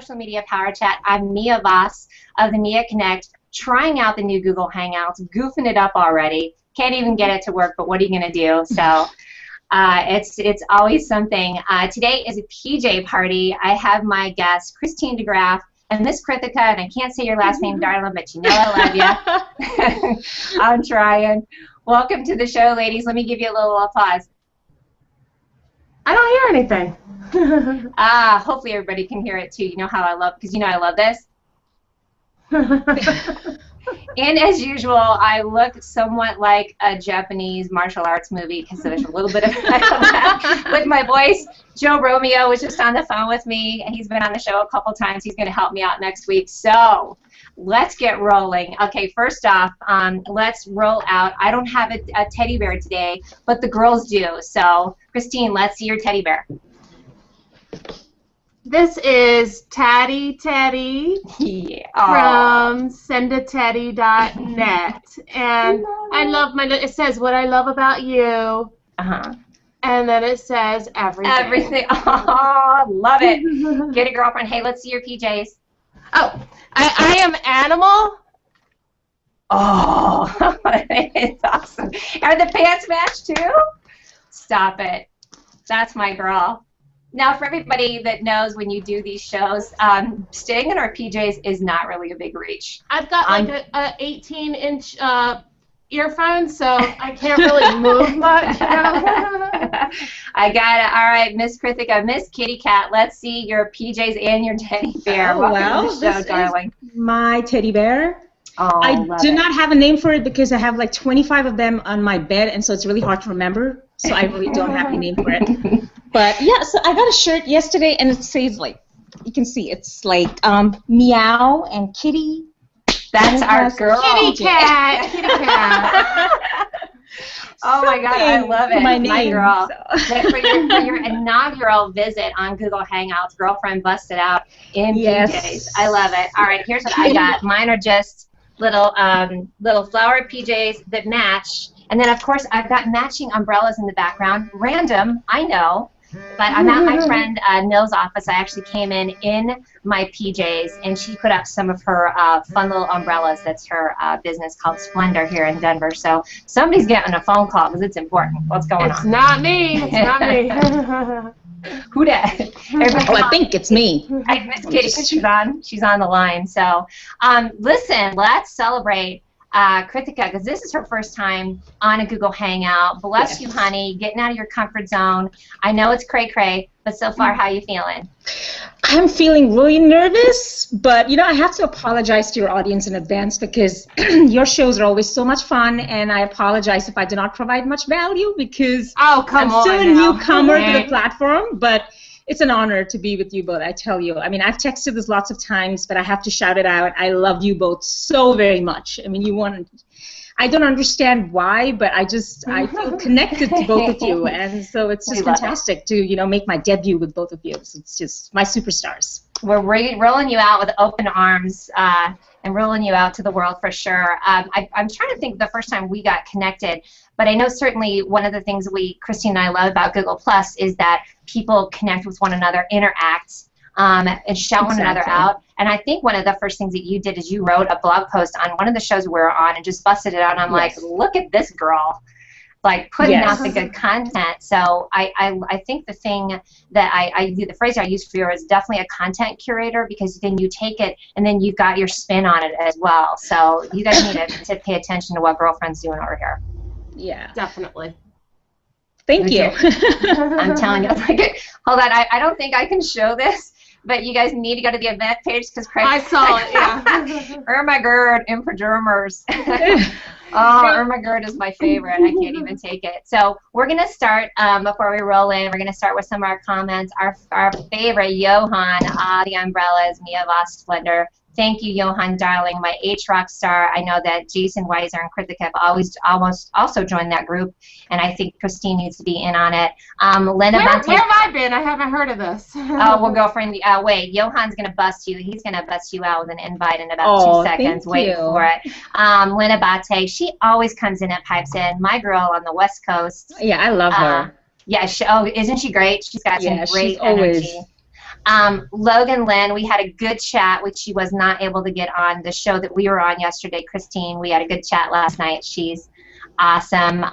Social Media Power Chat. I'm Mia Voss of the Mia Connect, trying out the new Google Hangouts, goofing it up already. Can't even get it to work, but what are you going to do? So it's always something. Today is a PJ party. I have my guests, Christine DeGraff and Miss Krithika, and I can't say your last name, darling, but you know I love you. I'm trying. Welcome to the show, ladies. Let me give you a little applause. I don't hear anything. Hopefully everybody can hear it too. You know how I love, because you know I love this. And as usual, I look somewhat like a Japanese martial arts movie because there's a little bit of that with my voice. Joe Romeo was just on the phone with me, and he's been on the show a couple times. He's going to help me out next week. So let's get rolling. Okay, first off, let's roll out. I don't have a teddy bear today, but the girls do. So, Christine, let's see your teddy bear. This is Taddy Teddy from sendateddy.net, and I love it says what I love about you, and then it says everything. Everything. Oh, love it. Get a girlfriend. Hey, let's see your PJs. Oh, I am Animal. Oh, it's awesome. Are the pants matched too? Stop it. That's my girl. Now, for everybody that knows, when you do these shows, staying in our PJs is not really a big reach. I've got like a 18-inch earphones, so I can't really move much. You know? I got it. All right, Miss Krithika, Miss Kitty Cat, let's see your PJs and your teddy bear. Oh, Welcome to the show, this darling. Is my teddy bear. Oh, I do not have a name for it because I have like 25 of them on my bed, and so it's really hard to remember. So I really don't have a name for it. But yeah, so I got a shirt yesterday, and it says, like, you can see it's like meow and kitty. That's our girl. Kitty cat. Kitty cat. Oh my God, I love it. My name, my girl. So. For your inaugural visit on Google Hangouts, girlfriend busted out in PJs. I love it. All right, here's what I got. Mine are just little flower PJs that match. And then, of course, I've got matching umbrellas in the background. Random, I know. But I'm at my friend Nil's office. I actually came in my PJs, and she put up some of her fun little umbrellas. That's her business called Splendor here in Denver. So somebody's getting a phone call because it's important. What's going on? It's not me. It's not me. Who dat? I think it's me. Miss Kitty, she's on the line. So listen, let's celebrate Krithika, because this is her first time on a Google Hangout. Bless you, honey. Getting out of your comfort zone. I know it's cray-cray, but so far, how you feeling? I'm feeling really nervous, but, you know, I have to apologize to your audience in advance because your shows are always so much fun, and I apologize if I do not provide much value because I'm still a newcomer to the platform, but it's an honor to be with you both, I tell you. I mean, I've texted this lots of times, but I have to shout it out. I love you both so very much. I mean, I don't understand why, but I feel connected to both of you, and so it's just fantastic to, you know, make my debut with both of you. So it's just my superstars. We're rolling you out with open arms and rolling you out to the world for sure. I'm trying to think the first time we got connected, but I know certainly one of the things Christine and I love about Google Plus is that people connect with one another, interact, and shout one another out. And I think one of the first things that you did is you wrote a blog post on one of the shows we were on and just busted it out. And I'm like, look at this girl, like putting out the good content. So I think the thing that the phrase I use for you is definitely a content curator, because then you take it and then you've got your spin on it as well. So you guys need to pay attention to what Girlfriend's doing over here. Yeah, definitely. Thank you. I'm telling you. Hold on, I don't think I can show this, but you guys need to go to the event page because I saw it. Yeah. Irma Gerd in pajamas. Oh, Irma Gerd is my favorite. I can't even take it. So we're gonna start before we roll in. We're gonna start with some of our comments. Our favorite, Johan, the umbrellas, Mia Voss Splendor. Thank you, Johan, darling, my H-Rock star. I know that Jason Weiser and Krithika have almost also joined that group, and I think Christine needs to be in on it. Linda where have I been? I haven't heard of this. Oh, well, girlfriend, wait. Johan's going to bust you. He's going to bust you out with an invite in about 2 seconds. Wait for it. Linda Bate, she always comes in and pipes in. My girl on the West Coast. Yeah, I love her. Yeah, isn't she great? She's got some great energy. Always. Logan Lynn, we had a good chat, which she was not able to get on the show that we were on yesterday. Christine, we had a good chat last night. She's awesome.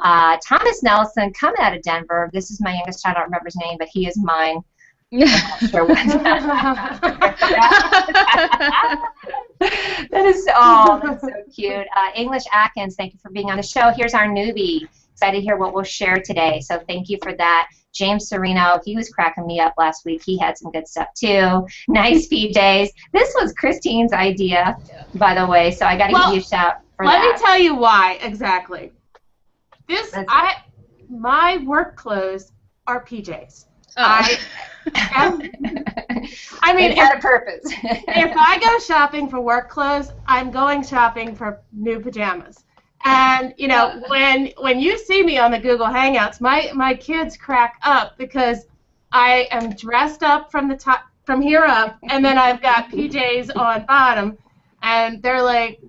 Thomas Nelson, coming out of Denver. This is my youngest child. I don't remember his name, but he is mine. I'm not sure what that's so cute. English Atkins, thank you for being on the show. Here's our newbie. Excited to hear what we'll share today, so thank you for that. James Sereno, he was cracking me up last week. He had some good stuff too. Nice PJs. This was Christine's idea, by the way, so I got to give you a shout for that. Let me tell you why exactly. My work clothes are PJs. I mean, it had a purpose. If I go shopping for work clothes, I'm going shopping for new pajamas. And you know, when you see me on the Google Hangouts, my kids crack up because I am dressed up from the top, from here up, and then I've got PJs on bottom, and they're like,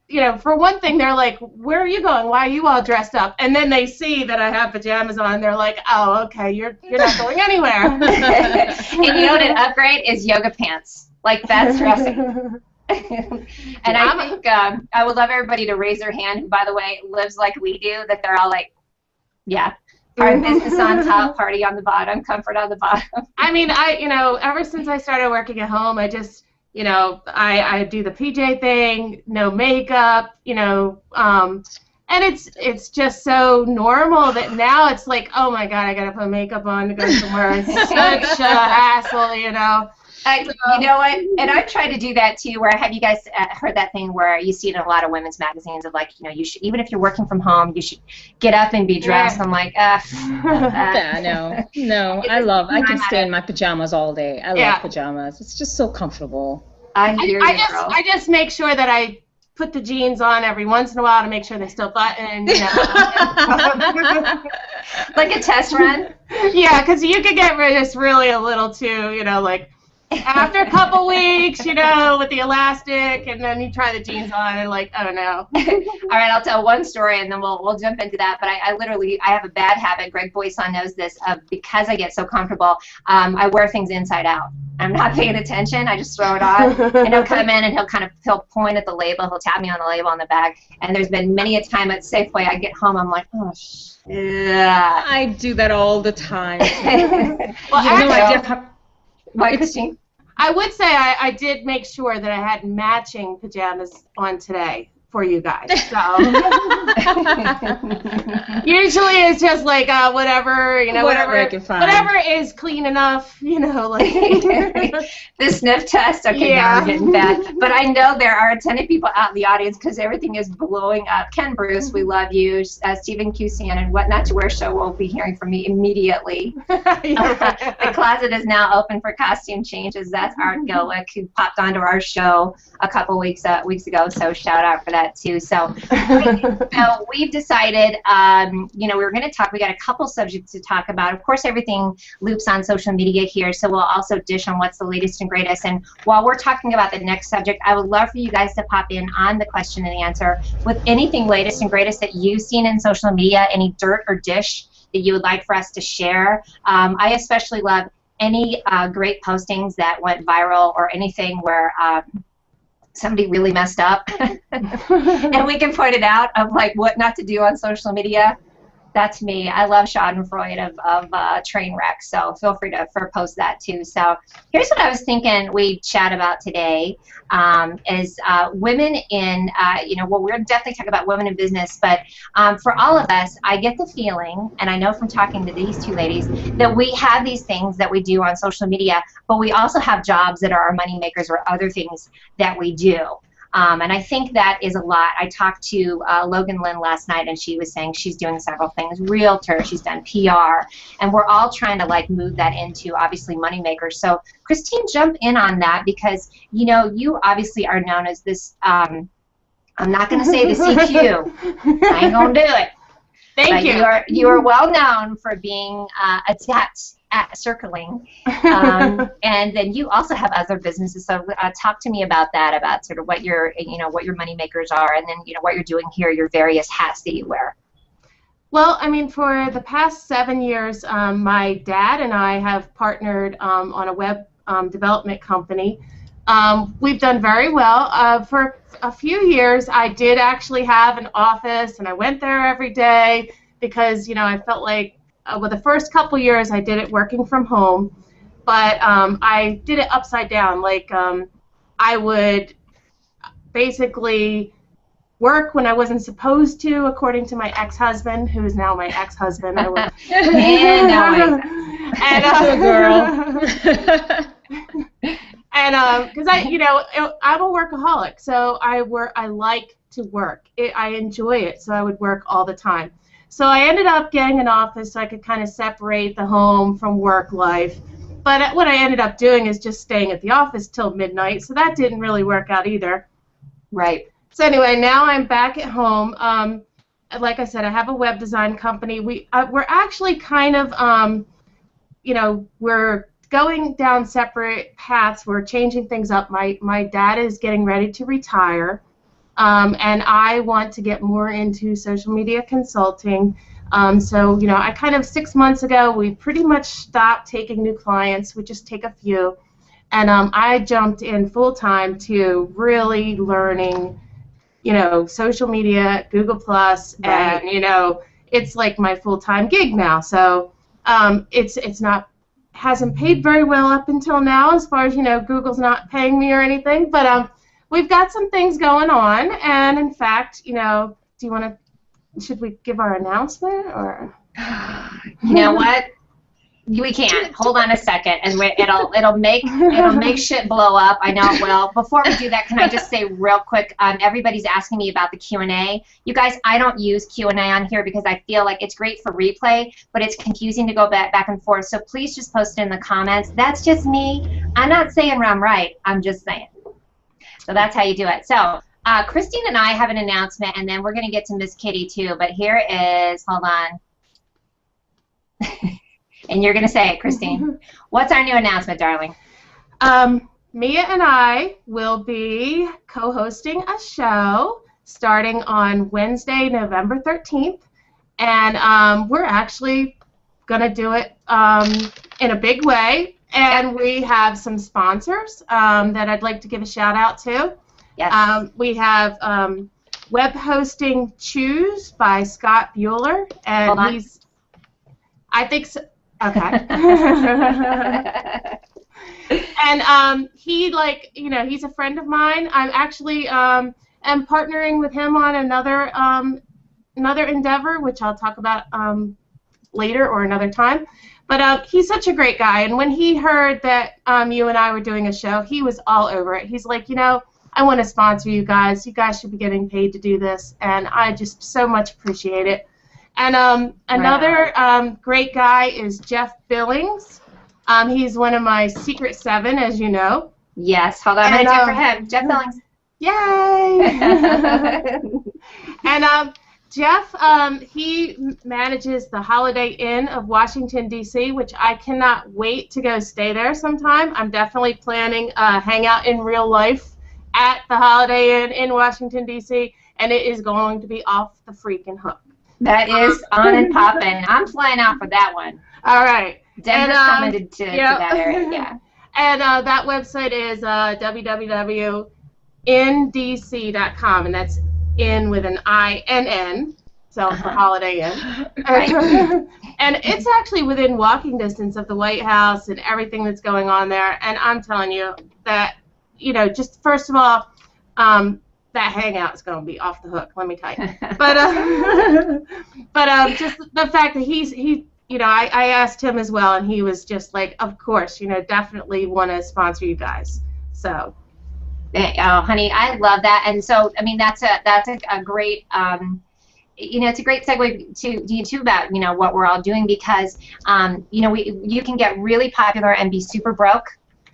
you know, for one thing, they're like, where are you going? Why are you all dressed up? And then they see that I have pajamas on, and they're like, oh, okay, you're not going anywhere. And you know what an upgrade is? Yoga pants. Like, that's dressing. And I think I would love everybody to raise their hand who, by the way, lives like we do, that they're all like, yeah, our business on top, party on the bottom, comfort on the bottom. I mean, you know, ever since I started working at home, I just, you know, I do the PJ thing, no makeup, you know, and it's just so normal that now it's like, oh my God, I gotta put makeup on to go somewhere. It's such a hassle, you know. You know what? And I've tried to do that too. Where have you guys heard that thing where you see it in a lot of women's magazines of like, you know, you should, even if you're working from home, you should get up and be dressed. I'm like, yeah, no. I can stay in my pajamas all day. I love pajamas. It's just so comfortable. I hear you, girl. I just make sure that I put the jeans on every once in a while to make sure they're still buttoned. You know. Like a test run. Yeah, because you could get just really a little too, you know, like. After a couple weeks, you know, with the elastic, and then you try the jeans on, and like, oh no. All right, I'll tell one story, and then we'll jump into that. But I have a bad habit. Greg Boyson knows this. Because I get so comfortable, I wear things inside out. I'm not paying attention. I just throw it on, and he'll come in, and he'll point at the label. He'll tap me on the label on the bag. And there's been many a time at Safeway, I get home, I'm like, oh yeah. I do that all the time. Well, Christine? I would say I did make sure that I had matching pajamas on today for you guys. So usually it's just like whatever, you know, whatever is clean enough, you know, like the sniff test. Okay, now we're getting bad. But I know there are a ton of people out in the audience because everything is blowing up. Ken Bruce, we love you. Stephen Q. Shannon, What Not to Wear show will be hearing from me immediately. The closet is now open for costume changes. That's Art Gillick, who popped onto our show a couple weeks ago. So shout out for that too. So we've decided, you know, we got a couple subjects to talk about. Of course, everything loops on social media here, so we'll also dish on what's the latest and greatest. And while we're talking about the next subject, I would love for you guys to pop in on the question and answer with anything latest and greatest that you've seen in social media, any dirt or dish that you would like for us to share. I especially love any great postings that went viral or anything where somebody really messed up and we can point it out of like what not to do on social media. That's me. I love schadenfreude of train wrecks, so feel free to post that too. So here's what I was thinking we'd chat about today is women in, you know, well, we're definitely talking about women in business, but for all of us, I get the feeling, and I know from talking to these two ladies, that we have these things that we do on social media, but we also have jobs that are our money makers or other things that we do. And I think that is a lot. I talked to Logan Lynn last night, and she was saying she's doing several things. Realtor, she's done PR, and we're all trying to like move that into obviously money makers. So Christine, jump in on that because you know you obviously are known as this. I'm not going to say the CQ. I ain't going to do it. Thank you. You are well known for being adept at circling, and then you also have other businesses. So talk to me about that, about sort of what your money makers are, and then you know what you're doing here, your various hats that you wear. Well, I mean, for the past 7 years, my dad and I have partnered on a web development company. We've done very well. For a few years, I did actually have an office, and I went there every day because, I felt like, well, the first couple years I did it working from home, but I did it upside down. Like, I would basically work when I wasn't supposed to, according to my ex-husband, who is now my ex-husband. I would, and because I'm a workaholic, so I like to work. I enjoy it, so I would work all the time. So I ended up getting an office so I could kind of separate the home from work life. But what I ended up doing is just staying at the office till midnight, so that didn't really work out either. Right. So anyway, now I'm back at home. Like I said, I have a web design company. We're actually kind of, we're going down separate paths. We're changing things up. My dad is getting ready to retire, and I want to get more into social media consulting. So, I kind of 6 months ago, we pretty much stopped taking new clients. We just take a few. And I jumped in full-time to really learning, social media, Google+, and, it's like my full-time gig now. So it's not, hasn't paid very well up until now as far as, Google's not paying me or anything. But we've got some things going on. And, in fact, do you want to, should we give our announcement or? You know what? We can't. Hold on a second, and it'll make shit blow up. I know it will. Before we do that, can I just say real quick? Everybody's asking me about the Q&A. You guys, I don't use Q&A on here because I feel like it's great for replay, but it's confusing to go back and forth. So please just post it in the comments. That's just me. I'm not saying I'm right. I'm just saying. So that's how you do it. So Christine and I have an announcement, and then we're going to get to Miss Kitty too. But here is. Hold on. And you're going to say it, Christine. What's our new announcement, darling? Mia and I will be co-hosting a show starting on Wednesday, November 13th. And we're actually going to do it in a big way. And we have some sponsors that I'd like to give a shout-out to. Yes. We have Web Hosting Choose by Scott Bueller. And Hold on. he's... I think so. Okay. And he's a friend of mine. I'm actually am partnering with him on another endeavor, which I'll talk about later or another time. But he's such a great guy, and when he heard that you and I were doing a show, he was all over it. He's like, I want to sponsor you guys. You guys should be getting paid to do this, and I just so much appreciate it. And another great guy is Jeff Billings. He's one of my Secret 7, as you know. Yes, hold on. I'm going to do it for him. Jeff Billings. Yay! And Jeff, he manages the Holiday Inn of Washington, D.C., which I cannot wait to go stay there sometime. I'm definitely planning a hangout in real life at the Holiday Inn in Washington, D.C., and it is going to be off the freaking hook. That is on and popping. I'm flying out for that one. All right. Denver's coming to that area, yeah. And that website is www.indc.com, and that's in with an INN, so for Holiday Inn. Right. And it's actually within walking distance of the White House and everything that's going on there. And I'm telling you that, just first of all, that hangout is going to be off the hook, let me tell you. But just the fact that I asked him as well, and he was just like, of course, definitely want to sponsor you guys. So. Oh, honey, I love that. And so, I mean, that's a great, it's a great segue to you too about, what we're all doing because, you can get really popular and be super broke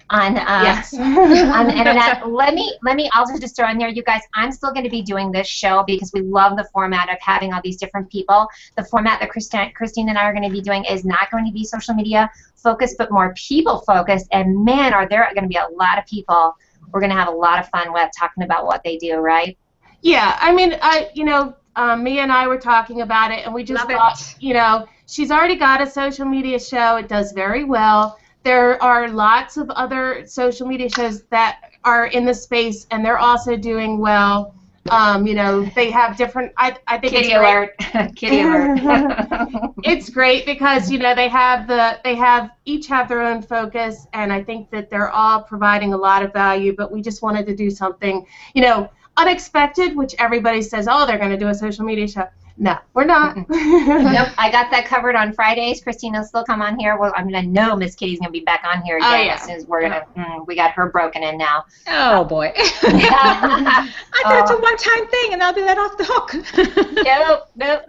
on yes. on the internet. Let me also just throw in there, you guys, I'm still going to be doing this show because we love the format of having all these different people. The format that Christine and I are going to be doing is not going to be social media focused, but more people focused. And man, are there going to be a lot of people. We're going to have a lot of fun with talking about what they do, right? Yeah, I mean, Mia and I were talking about it, and we just thought, she's already got a social media show. It does very well. there are lots of other social media shows that are in the space, and they're also doing well. You know, they have different. I think Kitty it's alert! Kitty alert! It's great because you know each have their own focus, and I think that they're all providing a lot of value. But we just wanted to do something, you know, unexpected, which everybody says, oh, they're going to do a social media show. No, we're not. Nope, I got that covered on Fridays. Christina will still come on here. Well, I mean, I know Miss Kitty's gonna be back on here again as soon as we're gonna. We got her broken in now. Oh boy. I thought it's a one-time thing, and I'll be let off the hook.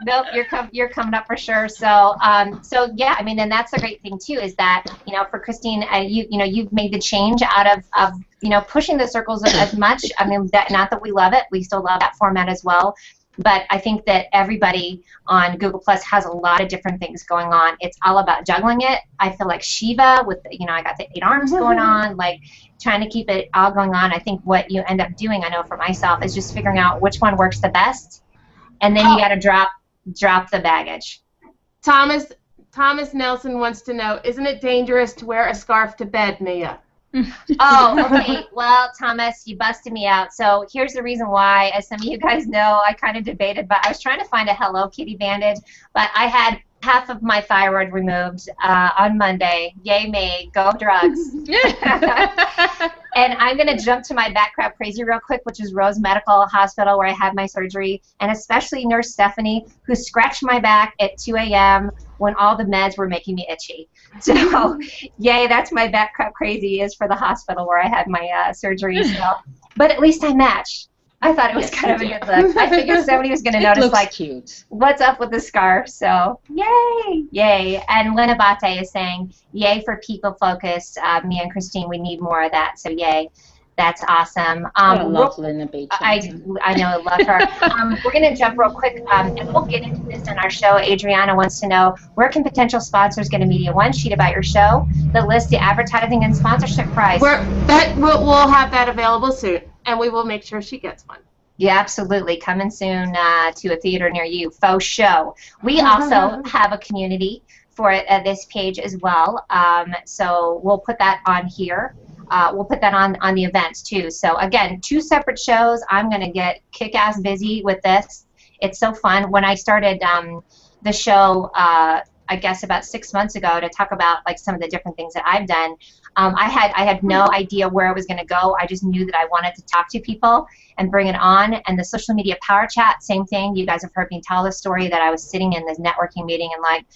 Nope. You're coming up for sure. So, so yeah, I mean, and that's the great thing too is that you know, for Christine, you've made the change out of you know, pushing the circles as much. I mean, not that we love it, we still love that format as well. But I think that everybody on Google Plus has a lot of different things going on. It's all about juggling it. I feel like Shiva with, you know, I got the 8 arms going on, like trying to keep it all going on. I think what you end up doing, I know for myself, is just figuring out which one works the best, and then you got to drop the baggage. Thomas Nelson wants to know, isn't it dangerous to wear a scarf to bed, Mia? Oh, okay. Well, Thomas, you busted me out. So here's the reason why. As some of you guys know, I kind of debated, but I was trying to find a Hello Kitty bandage, but I had half of my thyroid removed on Monday. Yay me, go drugs. And I'm going to jump to my back crap crazy real quick, which is Rose Medical Hospital where I had my surgery, and especially Nurse Stephanie, who scratched my back at 2 a.m. when all the meds were making me itchy. So, yay, that's my back crap crazy is for the hospital where I had my surgery. So, but at least I matched. I thought it was kind of a good look. I figured somebody was going to notice, like, cute. What's up with the scarf? So, yay, yay. And Lena Bate is saying, yay for people-focused. Me and Christine, we need more of that. So, yay. That's awesome. I love Lena Bate. I know, I love her. We're going to jump real quick, and we'll get into this in our show. Adriana wants to know, where can potential sponsors get a media one sheet about your show, the list, the advertising, and sponsorship price? We'll have that available soon, and we will make sure she gets one. Yeah, absolutely. Coming soon to a theater near you. Faux show. We also have a community for this page as well, so we'll put that on here. We'll put that on the events too. So again, 2 separate shows. I'm going to get kick-ass busy with this. It's so fun. When I started the show, I guess about 6 months ago, to talk about like some of the different things that I've done, I had no idea where I was going to go. I just knew that I wanted to talk to people and bring it on. And the social media power chat, same thing. You guys have heard me tell the story that I was sitting in this networking meeting and like,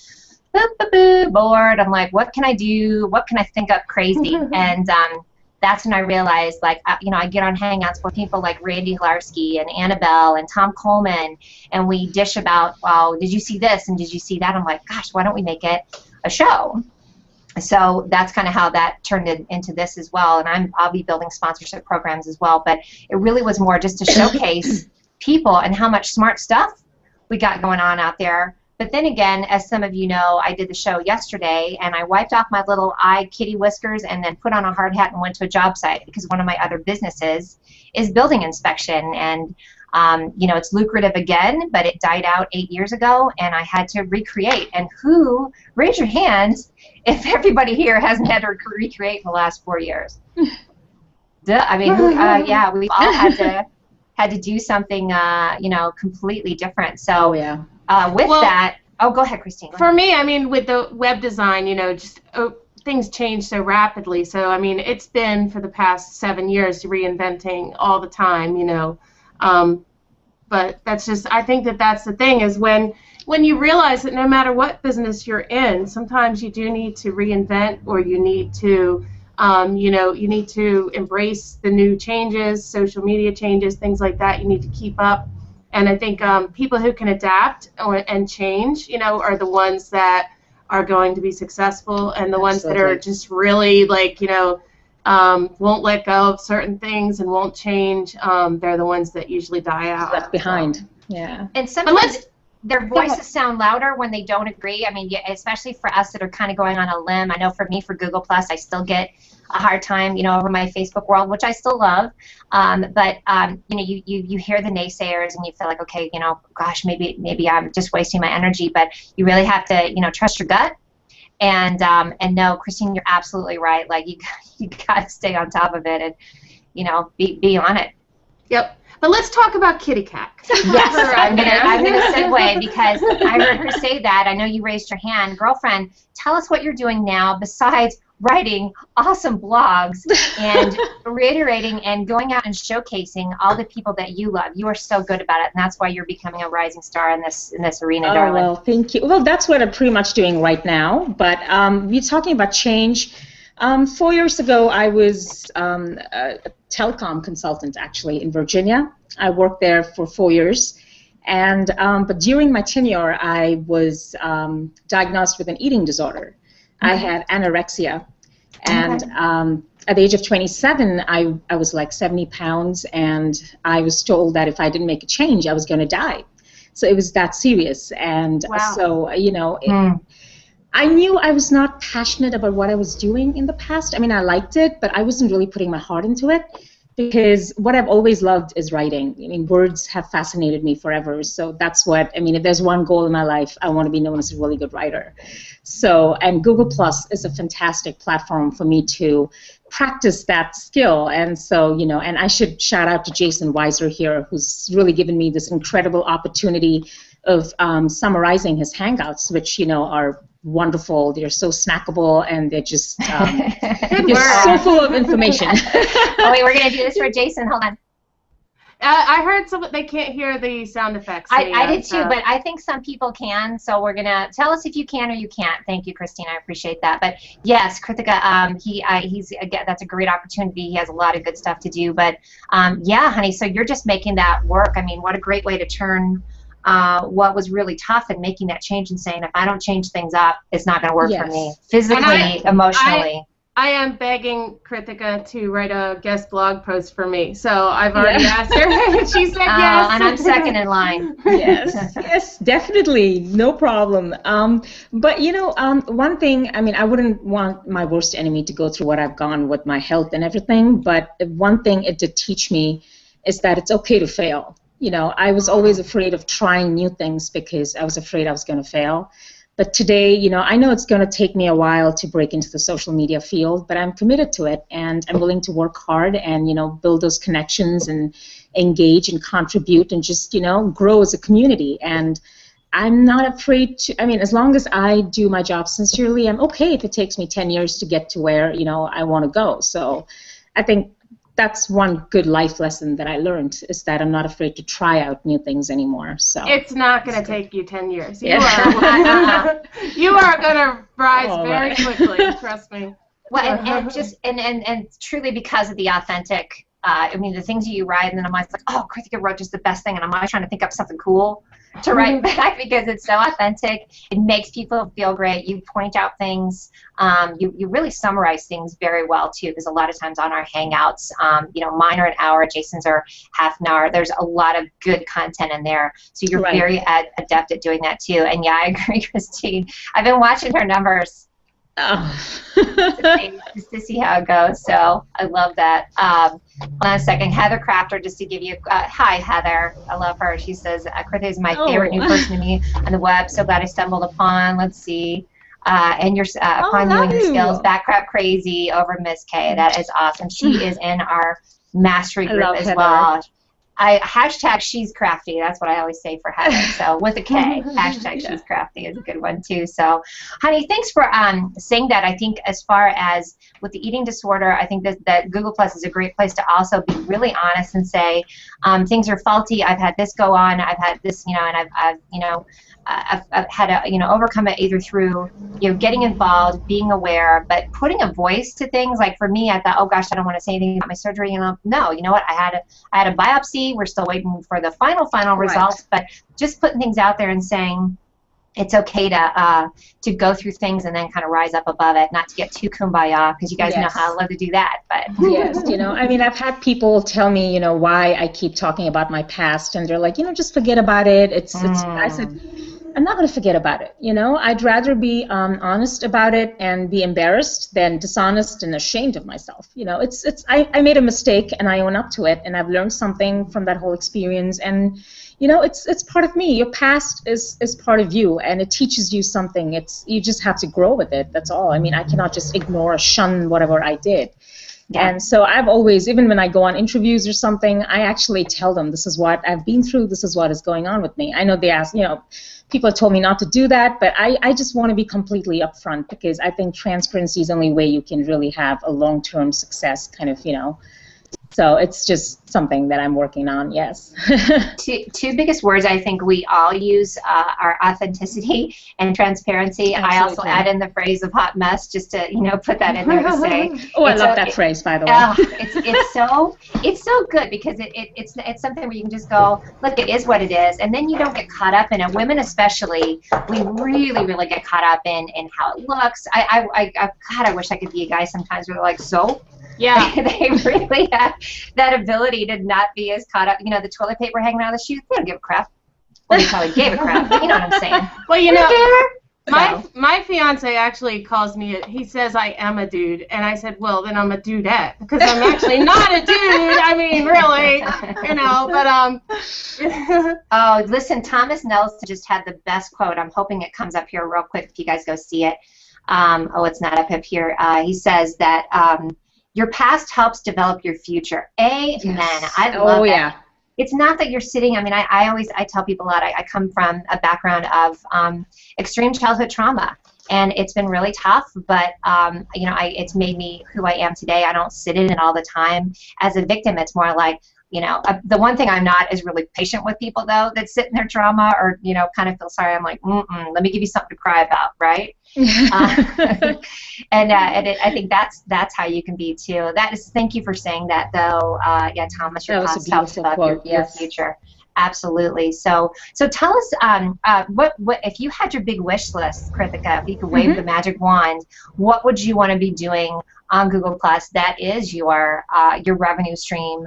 bored. I'm like, what can I do? What can I think up crazy? And that's when I realized, like, you know, I get on Hangouts with people like Randy Hilarski and Annabelle and Tom Coleman, and we dish about, well, did you see this and did you see that? I'm like, gosh, why don't we make it a show? So that's kind of how that turned into this as well. And I'll be building sponsorship programs as well. But it really was more just to showcase people and how much smart stuff we got going on out there. But then again, as some of you know, I did the show yesterday, and I wiped off my little kitty whiskers and then put on a hard hat and went to a job site because one of my other businesses is building inspection. And, you know, it's lucrative again, but it died out 8 years ago, and I had to recreate. And raise your hands if everybody here hasn't had to recreate in the last 4 years. I mean, yeah, we've all had to do something, you know, completely different. So, yeah. With that, oh, go ahead, Christine. For me, I mean, with the web design, you know, just things change so rapidly. So, I mean, it's been for the past 7 years reinventing all the time, you know. But that's just, I think that's the thing is when you realize that no matter what business you're in, sometimes you do need to reinvent, or you need to, you know, you need to embrace the new changes, social media changes, things like that. You need to keep up. And I think people who can adapt and change, you know, are the ones that are going to be successful, and the ones that are just really, like, you know, won't let go of certain things and won't change, they're the ones that usually die out. Left behind. Yeah. And sometimes their voices sound louder when they don't agree. I mean, especially for us that are kind of going on a limb. I know for me, for Google Plus, I still get a hard time, you know, over my Facebook world, which I still love. But you know, you hear the naysayers and you feel like, okay, you know, gosh, maybe I'm just wasting my energy. But you really have to, you know, trust your gut And no, Christine, you're absolutely right. Like you got to stay on top of it and be on it. Yep. But let's talk about kitty cat. Yes, I'm gonna segue because I heard her say that. I know you raised your hand. Girlfriend, tell us what you're doing now besides writing awesome blogs and reiterating and going out and showcasing all the people that you love. You are so good about it, and that's why you're becoming a rising star in this arena, darling. Well, thank you. Well, that's what I'm pretty much doing right now. But we're talking about change. 4 years ago, I was a telecom consultant, actually, in Virginia. I worked there for 4 years. And but during my tenure, I was diagnosed with an eating disorder. I had anorexia. And at the age of 27, I was like 70 pounds, and I was told that if I didn't make a change, I was going to die. So it was that serious. And so, I knew I was not passionate about what I was doing in the past. I mean, I liked it, but I wasn't really putting my heart into it because what I've always loved is writing. I mean, words have fascinated me forever. So that's what, I mean, if there's one goal in my life, I want to be known as a really good writer. So, and Google Plus is a fantastic platform for me to practice that skill. And so, and I should shout out to Jason Weiser here, who's really given me this incredible opportunity of summarizing his Hangouts, which, are wonderful. They're so snackable, and they're just they're so full of information. Oh, wait, we're going to do this for Jason. Hold on. I heard they can't hear the sound effects. I did too, but I think some people can, so we're going to tell us if you can or you can't. Thank you, Christine. I appreciate that. But yes, Krithika, that's a great opportunity. He has a lot of good stuff to do. But yeah, honey, so you're just making that work. I mean, what a great way to turn what was really tough and making that change and saying, if I don't change things up, it's not going to work for me, physically, emotionally. I am begging Krithika to write a guest blog post for me, so I've already asked her, and she said yes. And I'm second in line. Yes, definitely, no problem. But one thing, I mean, I wouldn't want my worst enemy to go through what I've gone with my health and everything, but one thing it did teach me is that it's okay to fail. I was always afraid of trying new things because I was afraid I was going to fail. But today, I know it's going to take me a while to break into the social media field, but I'm committed to it, and I'm willing to work hard and, build those connections and engage and contribute and just, grow as a community. And I'm not afraid to, I mean, as long as I do my job sincerely, I'm okay if it takes me 10 years to get to where, I want to go. So I think that's one good life lesson that I learned, is that I'm not afraid to try out new things anymore. So it's not going to take you 10 years. You are going to rise very quickly. Trust me. Well, and truly because of the authentic. I mean, the things you write, and then I'm always like, oh, Krithika wrote just the best thing, and I'm always trying to think up something cool to write back because it's so authentic. It makes people feel great. You point out things. You really summarize things very well too, because a lot of times on our Hangouts, mine are an hour, Jason's are half an hour. There's a lot of good content in there, so you're very adept at doing that too. And yeah, I agree, Christine. I've been watching her numbers. Just to see how it goes. So I love that. Hold on a second. Heather Crafter, just to give you hi, Heather. I love her. She says, Krithika is my favorite new person to me on the web. So glad I stumbled upon. Let's see. And your upon you and your skills. Backcrap crazy over Miss K. That is awesome. She is in our mastery group as well. Hashtag she's crafty. That's what I always say for Heather. So with a K, hashtag she's crafty is a good one too. So, honey, thanks for saying that. I think as far as with the eating disorder, I think that Google Plus is a great place to also be really honest and say things are faulty. I've had this go on. I've had this, and I've had to, overcome it either through, getting involved, being aware, but putting a voice to things. Like for me, I thought, oh gosh, I don't want to say anything about my surgery. No, you know what? I had a biopsy. We're still waiting for the final results, but just putting things out there and saying it's okay to go through things and then kind of rise up above it, not to get too kumbaya, because you guys know how I love to do that. But yes, I mean, I've had people tell me, why I keep talking about my past, and they're like, just forget about it. It's I said, I'm not going to forget about it. I'd rather be honest about it and be embarrassed than dishonest and ashamed of myself. I made a mistake and I own up to it, and I've learned something from that whole experience. And it's part of me. Your past is part of you, and it teaches you something. You just have to grow with it. That's all. I mean, I cannot just ignore or shun whatever I did. Yeah. And so I've always, even when I go on interviews or something, I actually tell them, this is what I've been through, this is what is going on with me. I know they ask, people have told me not to do that, but I just want to be completely upfront, because I think transparency is the only way you can really have a long-term success kind of, So it's just something that I'm working on, yes. Two biggest words I think we all use are authenticity and transparency. Absolutely. I also add in the phrase of hot mess just to, put that in there to say. I love that phrase, by the way. It's so good, because it's something where you can just go, look, it is what it is, and then you don't get caught up in it. Women especially, we really, really get caught up in how it looks. God, I wish I could be a guy sometimes where they're like, so? Yeah, they really have that ability to not be as caught up. The toilet paper hanging out of the shoe, they don't give a crap. Well, they probably gave a crap, but you know what I'm saying. Well, my fiance actually calls me, he says I am a dude, and I said, well, then I'm a dudette, because I'm actually not a dude. I mean, really, but Oh, listen, Thomas Nelson just had the best quote. I'm hoping it comes up here real quick if you guys go see it. It's not up here. He says that your past helps develop your future. Amen. Yes. I love that. Yeah. It's not that you're sitting, I tell people a lot, I come from a background of extreme childhood trauma, and it's been really tough, but it's made me who I am today. I don't sit in it all the time as a victim. It's more like, the one thing I'm not is really patient with people, though, that sit in their trauma or, kind of feel sorry. I'm like, let me give you something to cry about, right? I think that's how you can be, too. Thank you for saying that, though. Thomas, your past helps develop your future. Absolutely. So tell us, what if you had your big wish list, Krithika, if you could wave the magic wand, what would you want to be doing on Google+? That is your revenue stream.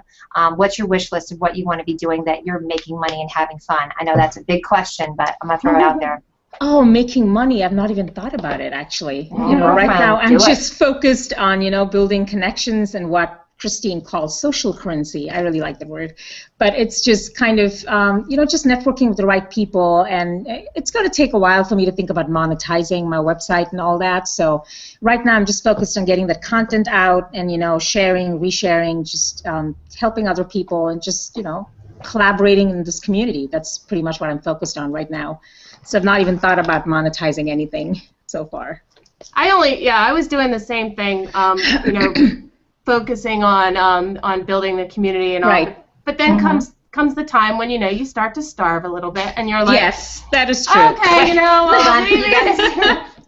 What's your wish list of what you want to be doing that you're making money and having fun? I know that's a big question, but I'm going to throw it out there. Oh, making money. I've not even thought about it, actually. Right now I'm just focused on, building connections and what Christine calls social currency. I really like the word. But it's just kind of, just networking with the right people. And it's going to take a while for me to think about monetizing my website and all that. So right now I'm just focused on getting the content out and, sharing, resharing, just helping other people and just, collaborating in this community. That's pretty much what I'm focused on right now. So I've not even thought about monetizing anything so far. I was doing the same thing, focusing on building the community and all. Right. But then comes the time when you start to starve a little bit, and you're like, yes, that is true. Okay,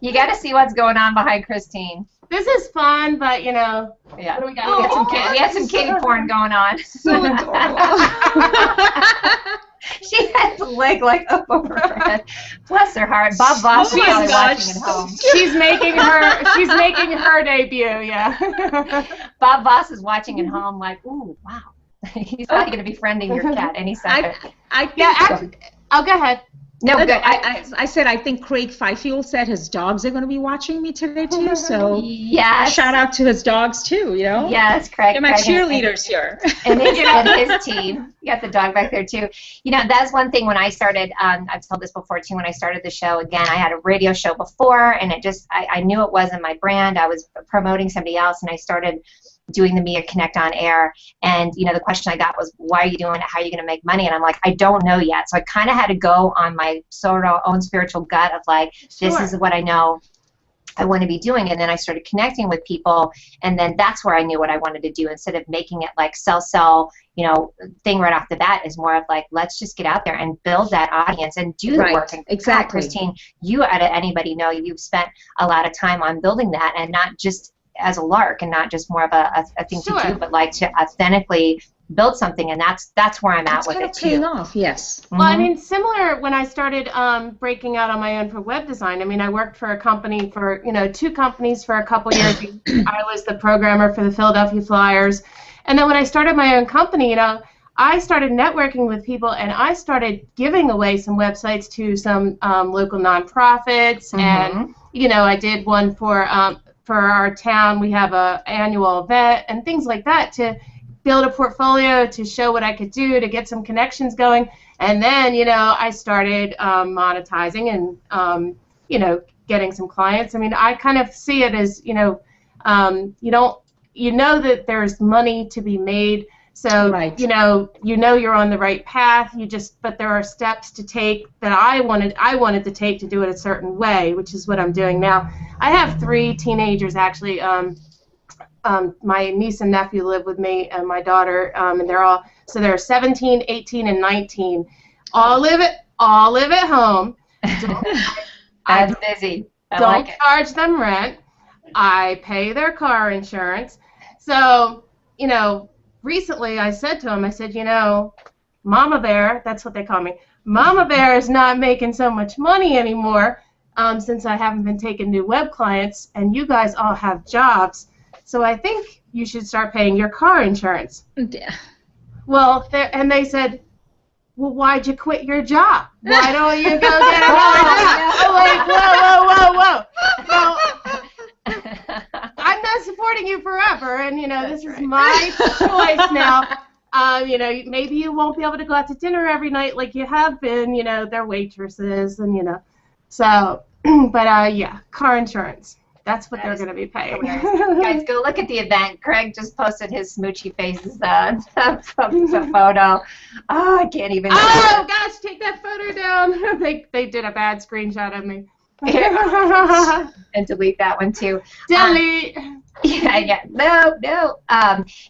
you got to see what's going on behind Christine. This is fun, but yeah. What do we got? We have some kitty porn going on. So adorable. She has a leg like up over her head. Bless her heart. Bob Voss is probably watching at home. She's making her debut. Yeah. Bob Voss is watching at home, like, ooh, wow. He's probably going to be friending your cat any second. Go ahead. No, good. I said I think Craig Fifield said his dogs are going to be watching me today too. So yes, shout out to his dogs too. Yes, Craig. They're my cheerleaders here. And his team. You got the dog back there too. That's one thing when I started. I've told this before too. When I started the show, again, I had a radio show before, and I knew it wasn't my brand. I was promoting somebody else, and I started doing the Mia Connect on air, and the question I got was, why are you doing it? How are you going to make money? And I'm like, I don't know yet. So I kind of had to go on my sort of own spiritual gut of like, this is what I know I want to be doing. And then I started connecting with people, and then that's where I knew what I wanted to do. Instead of making it like sell thing right off the bat, is more of like, let's just get out there and build that audience and do the work. And exactly. God, Christine, you out of anybody know you've spent a lot of time on building that, and not just as a lark and not just more of a thing to do, but like to authentically build something, and that's where I'm at with it too. Paying off, yes. Well, I mean, similar when I started breaking out on my own for web design. I mean, I worked for a company for 2 companies for a couple years. I was the programmer for the Philadelphia Flyers, and then when I started my own company, I started networking with people, and I started giving away some websites to some local nonprofits, and I did one for our town. We have a annual event and things like that to build a portfolio to show what I could do to get some connections going. And then, you know, I started monetizing and, you know, getting some clients. I mean, I kind of see it as, you know, you know that there's money to be made. So, right. you know you're on the right path. But there are steps to take that I wanted to take to do it a certain way, which is what I'm doing now. I have 3 teenagers actually. My niece and nephew live with me, and my daughter, and they're 17, 18, and 19. All live at home. I'm busy. Don't charge them rent. I pay their car insurance. So, you know, recently I said to him, I said, you know, Mama Bear, that's what they call me, Mama Bear is not making so much money anymore since I haven't been taking new web clients, and you guys all have jobs. So I think you should start paying your car insurance. Yeah. Well, and they said, well, why'd you quit your job? Why don't you go get another job? I'm like, whoa. I'm not supporting you forever, and, you know, this is my choice now. You know, maybe you won't be able to go out to dinner every night like you have been. You know, they're waitresses, and, you know. So, but, yeah, car insurance. That's what they're going to be paying. Guys, go look at the event. Craig just posted his smoochy faces photo. Oh, I can't even. Oh, gosh, take that photo down. They did a bad screenshot of me. And delete that one, too. Delete. Yeah. No.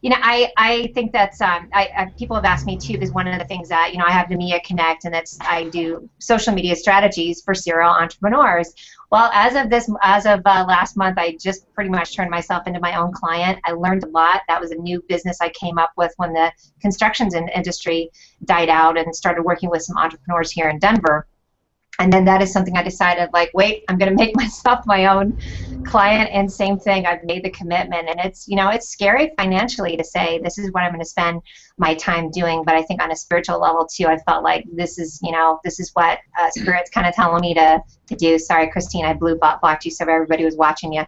You know, I think that's people have asked me too, because one of the things that, you know, I have the Mia Connect, and I do social media strategies for serial entrepreneurs. Well, as of last month, I just pretty much turned myself into my own client. I learned a lot. That was a new business I came up with when the construction industry died out, and started working with some entrepreneurs here in Denver. And then that is something I decided, like, wait, I'm going to make myself my own client, and same thing, I've made the commitment. And it's, you know, it's scary financially to say this is what I'm going to spend my time doing, but I think on a spiritual level too, I felt like this is, you know, this is what Spirit's kind of telling me to do. Sorry, Christine, I blocked you so everybody was watching you.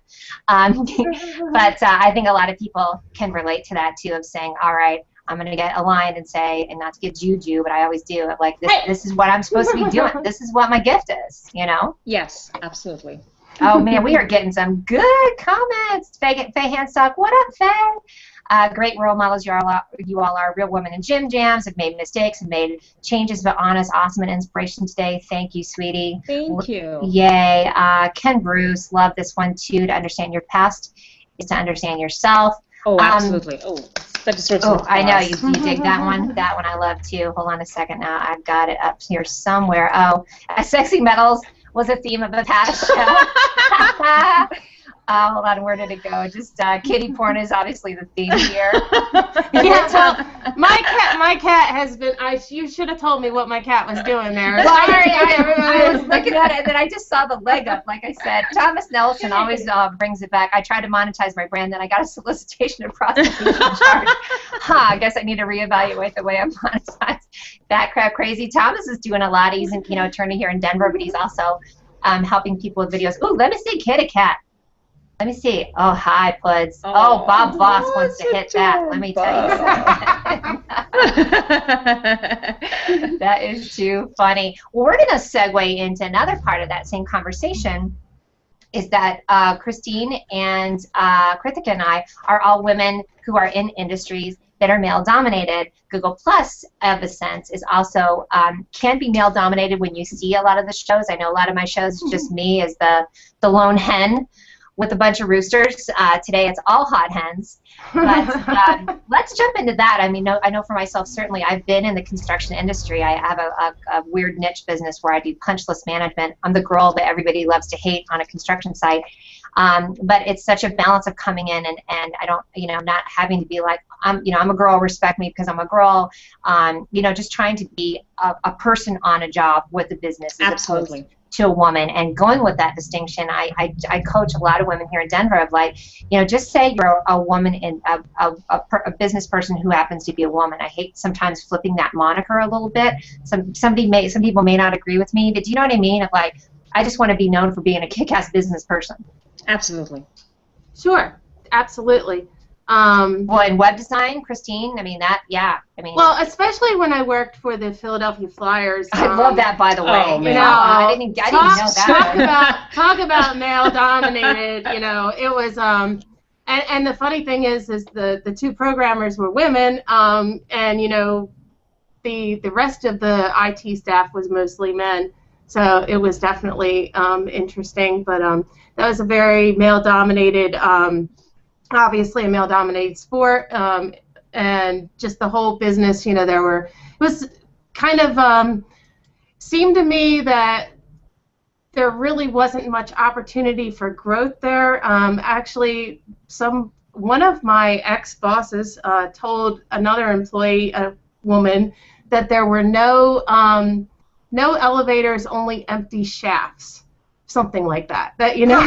But I think a lot of people can relate to that too, of saying, all right, I'm going to get aligned and say, and not to get juju, but I always do, like, this is what I'm supposed to be doing. This is what my gift is, you know? Yes, absolutely. Oh, man, we are getting some good comments. Faye Handstock, what up, Faye? Great role models you all are. Real women in gym jams, have made mistakes and made changes, but honest, awesome, and inspiration today. Thank you, sweetie. Thank you. Yay. Ken Bruce, love this one, too. To understand your past is to understand yourself. Oh, absolutely. That deserves an applause. I know, you dig that one. That one I love, too. Hold on a second now. I've got it up here somewhere. Oh, Sexy Metals was a theme of a past show. Hold on, where did it go? Just kitty porn is obviously the theme here. Yeah, well, my cat has been. You should have told me what my cat was doing there. Sorry, I was looking at it, and then I just saw the leg up. Like I said, Thomas Nelson always brings it back. I tried to monetize my brand, then I got a solicitation of prostitution charge. I guess I need to reevaluate the way I monetize. That crap crazy. Thomas is doing a lot. He's an attorney here in Denver, but he's also helping people with videos. Ooh, let me see Kitty Cat. Let me see. Oh, hi, Puds. Oh, Bob Voss wants to hit that. Let me tell you something. That is too funny. Well, we're going to segue into another part of that same conversation, is that Christine and Krithika and I are all women who are in industries that are male-dominated. Google Plus, of a sense, is also can be male-dominated when you see a lot of the shows. I know a lot of my shows is just me as the lone hen with a bunch of roosters. Today it's all hot hens. But let's jump into that. I mean, I know for myself, certainly, I've been in the construction industry. I have a weird niche business where I do punch list management. I'm the girl that everybody loves to hate on a construction site. But it's such a balance of coming in and I don't, not having to be like, I'm a girl, respect me because I'm a girl. Just trying to be a person on a job with a business. Absolutely. To a woman, and going with that distinction, I coach a lot of women here in Denver of like, just say you're a woman in a business person who happens to be a woman. I hate sometimes flipping that moniker a little bit. Some people may not agree with me, but do you know what I mean? Of like, I just want to be known for being a kick-ass business person. Absolutely. Sure, absolutely. Well, in web design, Christine, I mean, well, especially when I worked for the Philadelphia Flyers. I love that, by the way. Oh, man. You know, I didn't know that. Talk about male dominated. You know, it was. And the funny thing is the two programmers were women, and you know, the rest of the IT staff was mostly men. So it was definitely interesting, but that was a very male-dominated, obviously a male-dominated sport, and just the whole business. You know, it was kind of seemed to me that there really wasn't much opportunity for growth there. Actually, one of my ex-bosses told another employee, a woman, that there were no elevators, only empty shafts, something like that. That, you know,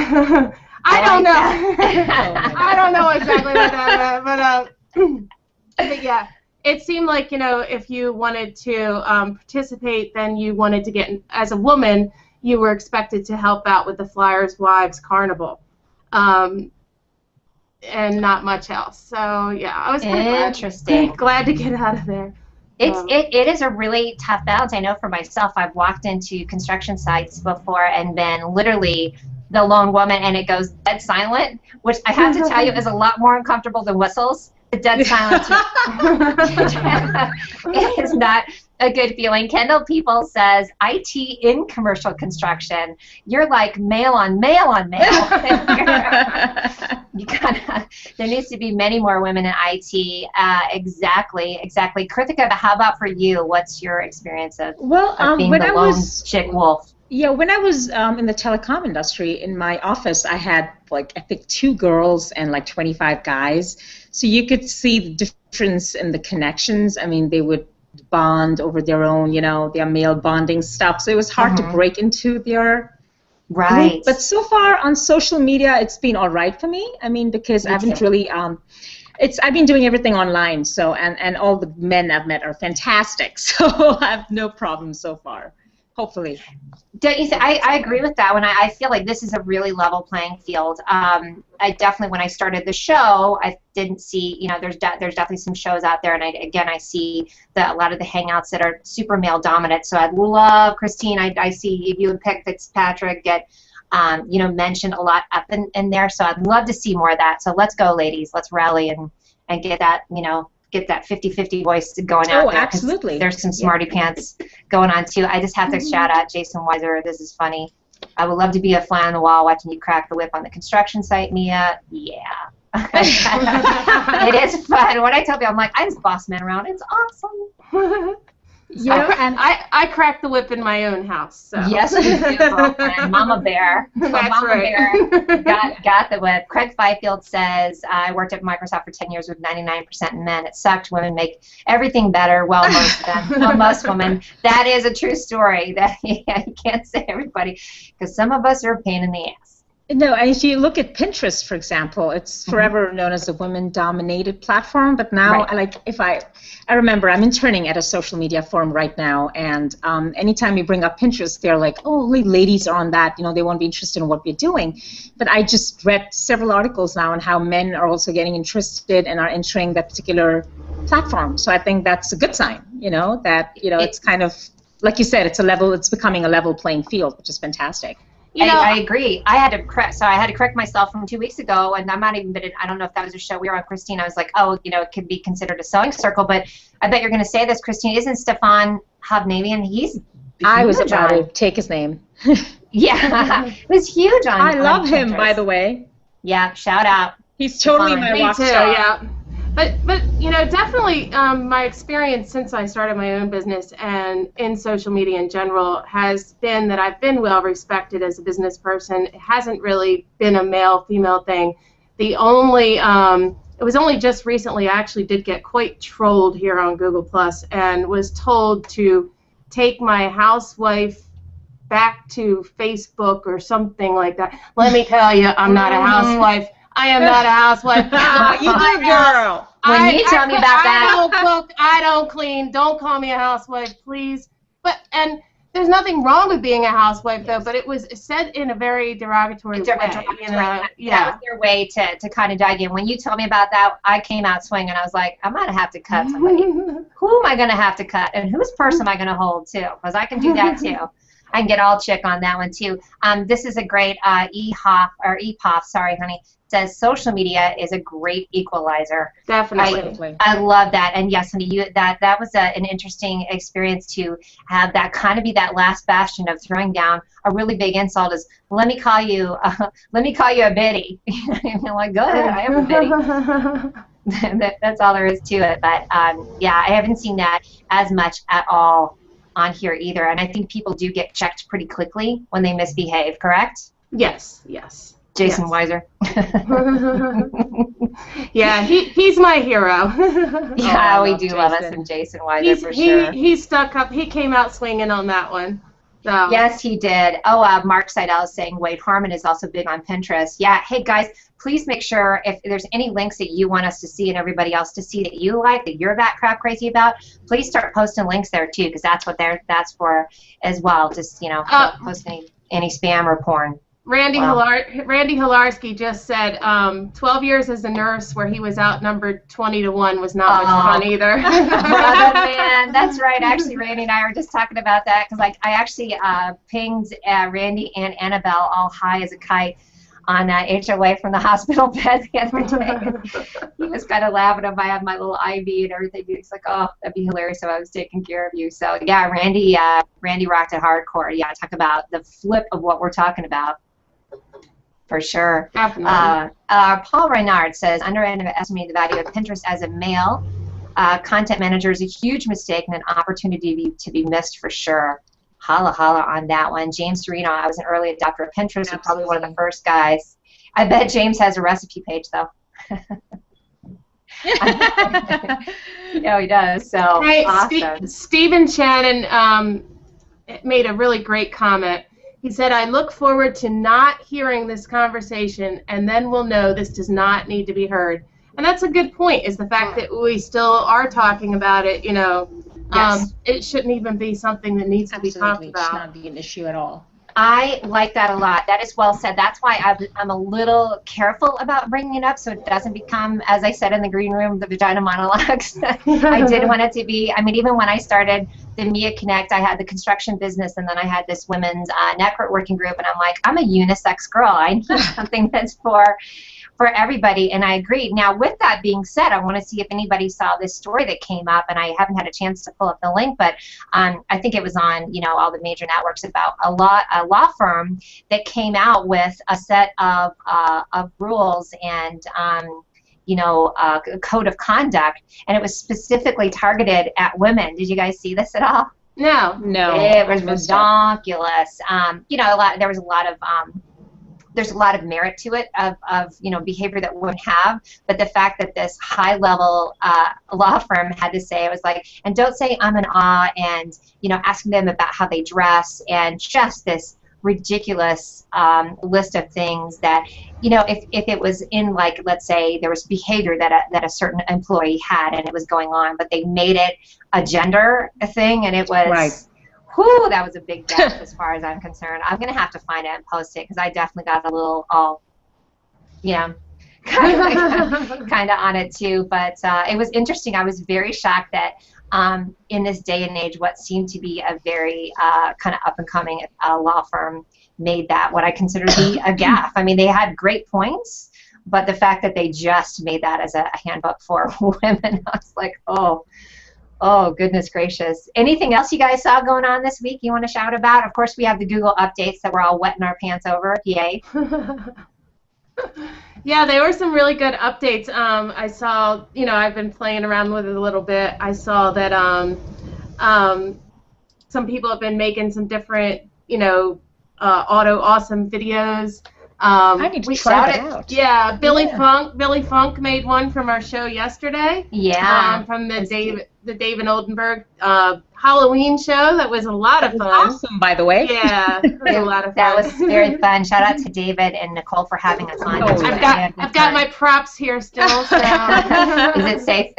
I don't know. I don't know exactly what that meant, but yeah, it seemed like, you know, if you wanted to participate, then you wanted to get, as a woman, you were expected to help out with the Flyers Wives Carnival, and not much else. So yeah, I was kind of glad to get out of there. It is a really tough balance. I know for myself, I've walked into construction sites before and been literally the lone woman, and it goes dead silent, which I have to tell you is a lot more uncomfortable than whistles. The dead silence. It is not a good feeling. Kendall People says, IT in commercial construction. You're like male on male on male. There needs to be many more women in IT. Exactly. Krithika, how about for you? What's your experience of being the lone chick wolf? Yeah, when I was in the telecom industry, in my office, I had, like, I think 2 girls and, like, 25 guys. So you could see the difference in the connections. I mean, they would bond over their own, you know, their male bonding stuff. So it was hard to break into their group. But so far on social media, it's been all right for me. I mean, because I haven't really... I've been doing everything online, so and all the men I've met are fantastic. So I have no problem so far. Hopefully. Don't you I agree with that. When I feel like this is a really level playing field. I definitely, when I started the show, I didn't see, you know, there's definitely some shows out there, and I see a lot of the hangouts that are super male dominant. So I'd love, Christine, I see you and Pick Fitzpatrick get, you know, mentioned a lot up in there. So I'd love to see more of that. So let's go, ladies. Let's rally and get that, you know, get that 50-50 voice going out there. Absolutely. There's some smarty pants going on too. I just have to shout out Jason Weiser. This is funny. I would love to be a fly on the wall watching you crack the whip on the construction site, Mia. Yeah. It is fun. When I tell people, I'm like, I just boss men around. It's awesome. Yeah, and I crack the whip in my own house. So. Yes, you do, girlfriend. Mama Bear. So That's Mama right. Bear got the whip. Craig Fifield says, I worked at Microsoft for 10 years with 99% men. It sucked. Women make everything better. Well, most of them. Well, most women. That is a true story. That you can't say everybody, because some of us are a pain in the ass. No, and if you look at Pinterest, for example, it's forever known as a women-dominated platform. But now, I remember I'm interning at a social media forum right now, and anytime we bring up Pinterest, they're like, "Oh, only ladies are on that. You know, they won't be interested in what we're doing." But I just read several articles now on how men are also getting interested and are entering that particular platform. So I think that's a good sign. You know, that it's kind of like you said, it's becoming a level playing field, which is fantastic. I agree. I had to correct myself from 2 weeks ago, and I'm not even been. I don't know if that was a show we were on, Christine. I was like, oh, you know, it could be considered a sewing circle, but I bet you're going to say this, Christine. Isn't Stefan Hovnavian? I was about to take his name. Yeah, it was huge on. I love him, by the way. Yeah, shout out. He's totally my rock star. Yeah. But you know, definitely my experience since I started my own business and in social media in general has been that I've been well respected as a business person. It hasn't really been a male-female thing. It was only just recently I actually did get quite trolled here on Google Plus and was told to take my housewife back to Facebook or something like that. Let me tell you, I'm not a housewife. I am not a housewife. You do, girl. When you tell me about that. I don't cook. I don't clean. Don't call me a housewife, please. And there's nothing wrong with being a housewife, though, but it was said in a very derogatory way. You know? Yeah. That was their way to kind of dive in. When you told me about that, I came out swinging. I was like, I'm going to have to cut somebody. Who am I going to have to cut? And whose purse am I going to hold, too? Because I can do that, too. I can get all chick on that one, too. This is a great EPOF, sorry, honey, says social media is a great equalizer. Definitely. I love that. And yes, honey, that was an interesting experience to have that kind of be that last bastion of throwing down a really big insult is, let me call you a biddy. And you're like, go ahead, I am a biddy. That's all there is to it. But yeah, I haven't seen that as much at all on here either. And I think people do get checked pretty quickly when they misbehave, correct? Yes. Jason Weiser. Yeah, he's my hero. Yeah, we do love us some Jason Weiser for sure. He stuck up. He came out swinging on that one. So. Yes, he did. Oh, Mark Seidel is saying Wade Harmon is also big on Pinterest. Yeah, hey guys, please make sure if there's any links that you want us to see and everybody else to see that you like, that you're that crap crazy about, please start posting links there too, because that's what that's for as well. Just don't post any spam or porn. Randy Hilarski just said 12 years as a nurse where he was outnumbered 20-1 was not much fun either. Man, that's right. Actually, Randy and I were just talking about that because I actually pinged Randy and Annabelle all high as a kite on HOA from the hospital bed the other day. He was kind of laughing if I had my little IV and everything. He's like, oh, that'd be hilarious if I was taking care of you. So, yeah, Randy rocked it hardcore. Yeah, talk about the flip of what we're talking about. For sure. Definitely. Paul Reynard says, underestimating the value of Pinterest as a male content manager is a huge mistake and an opportunity to be missed for sure. Holla on that one. James Serino, I was an early adopter of Pinterest. I'm probably one of the first guys. I bet James has a recipe page, though. Yeah, he does. So awesome. Stephen Shannon made a really great comment. He said, I look forward to not hearing this conversation, and then we'll know this does not need to be heard. And that's a good point, is the fact that we still are talking about it, Yes. It shouldn't even be something that needs to be talked about. It should not be an issue at all. I like that a lot. That is well said. That's why I'm a little careful about bringing it up so it doesn't become, as I said in the green room, the vagina monologues. I did want it to be, even when I started the Mia Connect, I had the construction business, and then I had this women's network working group, and I'm like, I'm a unisex girl. I need something that's for everybody, and I agree. Now, with that being said, I want to see if anybody saw this story that came up, and I haven't had a chance to pull up the link, but I think it was on all the major networks about a law firm that came out with a set of rules and a code of conduct, and it was specifically targeted at women. Did you guys see this at all? No. It was ridiculous. There was a lot of there's a lot of merit to it of behavior that women have, but the fact that this high-level law firm had to say, it was like, and don't say I'm an and asking them about how they dress, and just this ridiculous list of things that if it was in, like, let's say there was behavior that a certain employee had and it was going on, but they made it a gender thing, and it was right. Whew, that was a big gap as far as I'm concerned. I'm going to have to find it and post it because I definitely got a little kind of on it too. But it was interesting. I was very shocked that in this day and age, what seemed to be a very kind of up-and-coming law firm made that what I consider to be a gaffe. They had great points, but the fact that they just made that as a handbook for women, I was like, oh, goodness gracious. Anything else you guys saw going on this week you want to shout about? Of course, we have the Google updates that we're all wetting our pants over. Yay. Yeah, there were some really good updates. I saw, I've been playing around with it a little bit. I saw that some people have been making some different, auto awesome videos. I need to try that out. Yeah, Billy Funk made one from our show yesterday. Yeah. From the David Oldenburg Halloween show. That was a lot of fun. Awesome, by the way. Yeah, it was a lot of fun. That was very fun. Shout out to David and Nicole for having us on. I've got my props here still. So. Is it safe?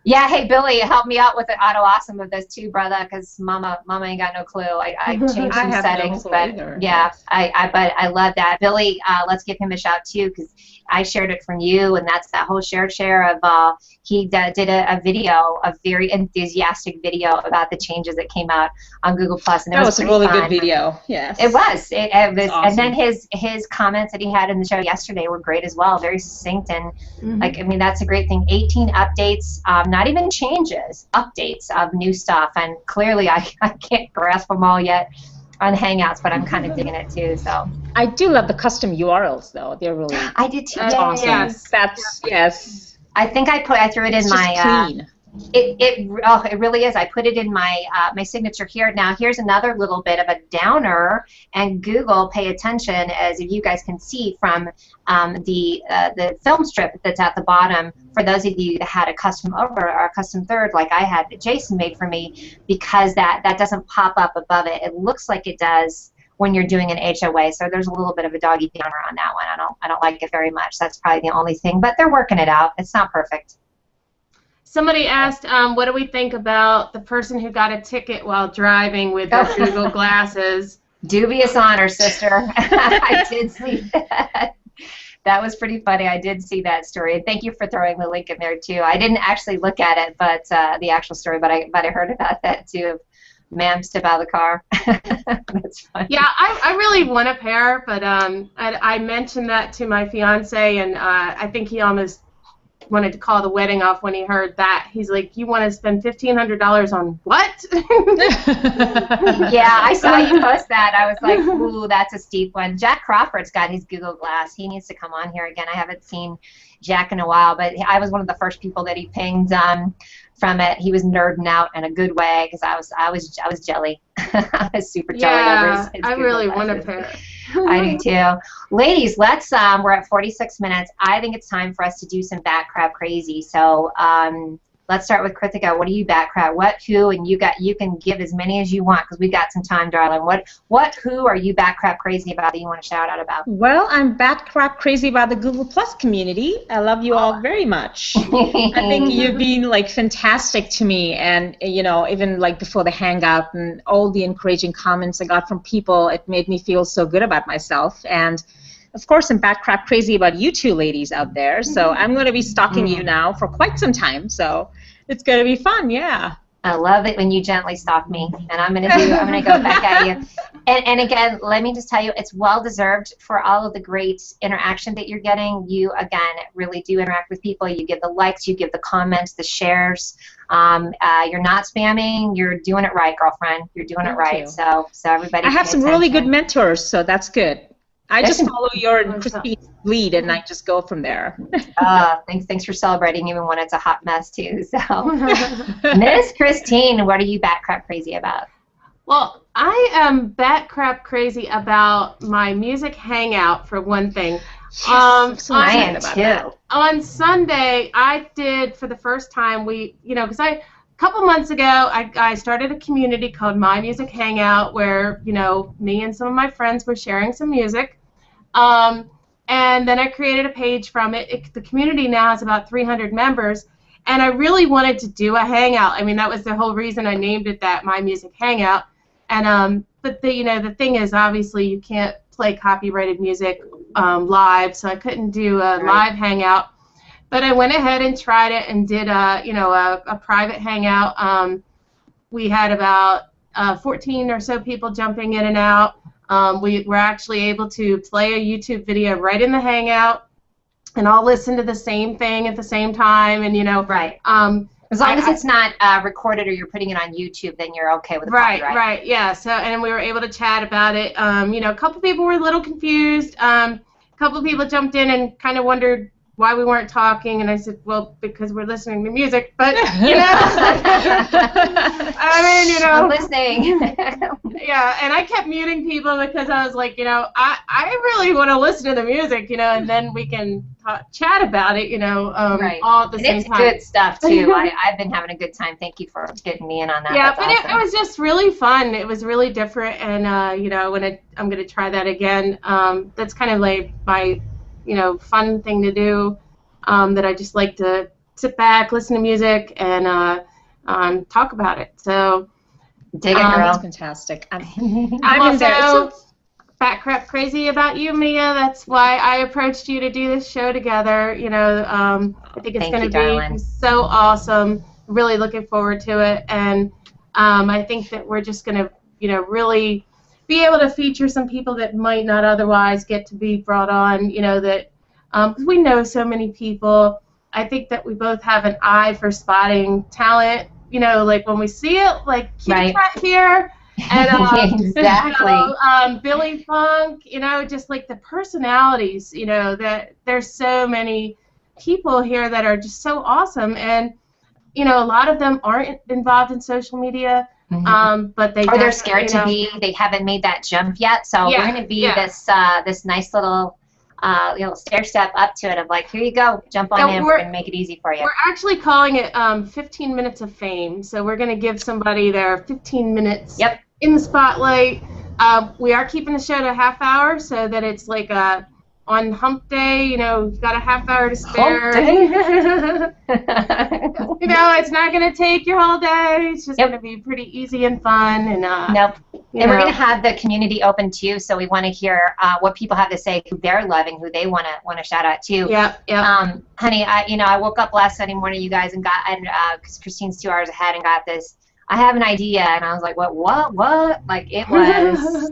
Yeah, hey Billy, help me out with the auto awesome of those two, brother, because mama ain't got no clue. I changed some settings, but either. yeah, Yes. but I love that. Billy, let's give him a shout too, because I shared it from you, and that's that whole share of he did a video, a very enthusiastic video about the changes that came out on Google Plus, and That was a really fun. good video. Yes. It was. It was, awesome. and then his comments that he had in the show yesterday were great as well, very succinct, and like, I mean, that's a great thing. 18 updates, not even changes, updates of new stuff, and clearly I can't grasp them all yet on Hangouts, but I'm kind of digging it too. So I do love the custom URLs though. They're really I did too. that's awesome. Yes. That's yes. I think I threw it It's in just my clean. it really is. I put it in my my signature here. Now here's another little bit of a downer, and Google, pay attention, as you guys can see from the film strip that's at the bottom. For those of you that had a custom over or a custom third, like I had, that Jason made for me, because that doesn't pop up above it. It looks like it does when you're doing an HOA. So there's a little bit of a doggy downer on that one. I don't like it very much. That's probably the only thing, but they're working it out. It's not perfect. Somebody asked, what do we think about the person who got a ticket while driving with their Google glasses? Dubious honor, sister. I did see that. That was pretty funny. I did see that story, and thank you for throwing the link in there too. I didn't actually look at it, but the actual story, but I heard about that too. Ma'am, step out of the car. That's funny. Yeah, I really want a pair, but I mentioned that to my fiance, and I think he almost wanted to call the wedding off when he heard that. He's like, "You want to spend $1,500 on what?" Yeah, I saw you post that. I was like, "Ooh, that's a steep one." Jack Crawford's got his Google Glass. He needs to come on here again. I haven't seen Jack in a while, but I was one of the first people that he pinged from it. He was nerding out in a good way, because I was jelly. I was super jelly over his I Google really want a Glasses. pair. I do too. Ladies, let's we're at 46 minutes. I think it's time for us to do some bat crap crazy. So let's start with Krithika. What do you bat crap? What, who, and you can give as many as you want, because we got some time, darling. What, who are you bat crap crazy about that you want to shout out about? Well, I'm bat crap crazy about the Google Plus community. I love you all very much. I think you've been like fantastic to me, and you know, even like before the Hangout and all the encouraging comments I got from people, it made me feel so good about myself. And of course, I'm bat crap crazy about you two ladies out there. So I'm going to be stalking you now for quite some time. So it's going to be fun, yeah. I love it when you gently stalk me, and I'm gonna go back at you. And again, let me just tell you, it's well deserved for all of the great interaction that you're getting. You again really do interact with people. You give the likes, you give the comments, the shares. You're not spamming. You're doing it right, girlfriend. You're doing it right. So everybody. I have some really good mentors, so that's good. I just follow your and Christine's lead, and I just go from there. Thanks for celebrating, even when it's a hot mess too. So, Miss Christine, what are you bat crap crazy about? Well, I am bat crap crazy about my music hangout, for one thing. I am too. On Sunday, I did, for the first time, because a couple months ago, I started a community called My Music Hangout, where, me and some of my friends were sharing some music. And then I created a page from it. The community now has about 300 members, and I really wanted to do a hangout. I mean, that was the whole reason I named it that, My Music Hangout. And but the thing is, obviously, you can't play copyrighted music live, so I couldn't do a live hangout. But I went ahead and tried it and did a private hangout. We had about 14 or so people jumping in and out. We were actually able to play a YouTube video right in the hangout, and all listen to the same thing at the same time, and right. As long as it's not recorded or you're putting it on YouTube, then you're okay with the copyright. Right, yeah. So, and we were able to chat about it. A couple people were a little confused. A couple people jumped in and kind of wondered why we weren't talking, and I said, well, because we're listening to music, but, I'm listening. Yeah, and I kept muting people because I was like, I really want to listen to the music, and then we can chat about it, all at the same time. It's good stuff, too. I've been having a good time. Thank you for getting me in on that. Yeah, That's but awesome. it was just really fun. It was really different, and, I'm going to try that again. That's kind of like my fun thing to do, that I just like to sit back, listen to music, and talk about it. So, dig it, girl. That's fantastic. I'm also fat crap crazy about you, Mia. That's why I approached you to do this show together. You know, I think it's going to be so awesome. Really looking forward to it, and I think that we're just going to, you know, really be able to feature some people that might not otherwise get to be brought on. You know, that because we know so many people. I think that we both have an eye for spotting talent. You know, like when we see it, like Kitty Cat here. And, exactly. You know, Billy Funk, you know, just like the personalities, you know, that there's so many people here that are just so awesome, and you know, a lot of them aren't involved in social media, but they're scared to be. They haven't made that jump yet, so we're going to be this nice little stair step up to it of like, here you go, jump on in. We're going to make it easy for you. We're actually calling it 15 minutes of fame. So we're going to give somebody their 15 minutes in the spotlight. We are keeping the show to a half hour so that it's like on hump day, you know, you've got a half hour to spare. You know, it's not going to take your whole day. It's just going to be pretty easy and fun. And And we're going to have the community open too, so we want to hear what people have to say, who they're loving, who they want to shout out to. Honey, I woke up last Sunday morning, you guys, and got because Christine's 2 hours ahead, and got this. I have an idea, and I was like, what? Like, it was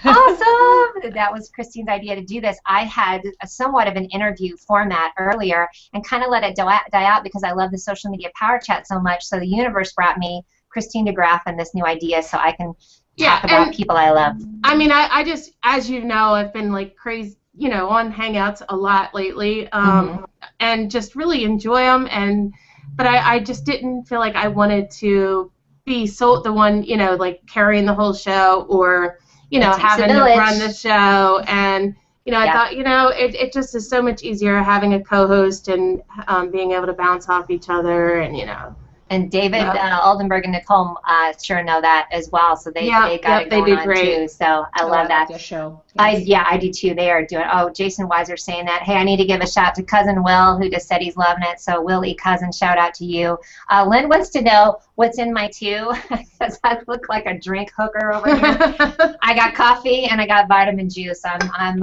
awesome. That was Christine's idea to do this. I had somewhat of an interview format earlier and kind of let it die out because I love the social media power chat so much. So the universe brought me Christine DeGraff and this new idea so I can talk about people I love. I mean, I just, as you know, I've been like crazy, you know, on Hangouts a lot lately, and just really enjoy them. But I just didn't feel like I wanted to be the one, you know, like carrying the whole show, or, you know, having to run the show. And, you know, I thought, you know, it just is so much easier having a co-host and being able to bounce off each other, and, you know. And David Oldenburg and Nicole sure know that as well, so they got it going on too. So I love that. Their show. Yes. I do too. They are doing. Oh, Jason Weiser saying that. Hey, I need to give a shout to cousin Will, who just said he's loving it. So Willie, cousin, shout out to you. Lynn wants to know what's in my two, because I look like a drink hooker over here. I got coffee and I got vitamin juice. I'm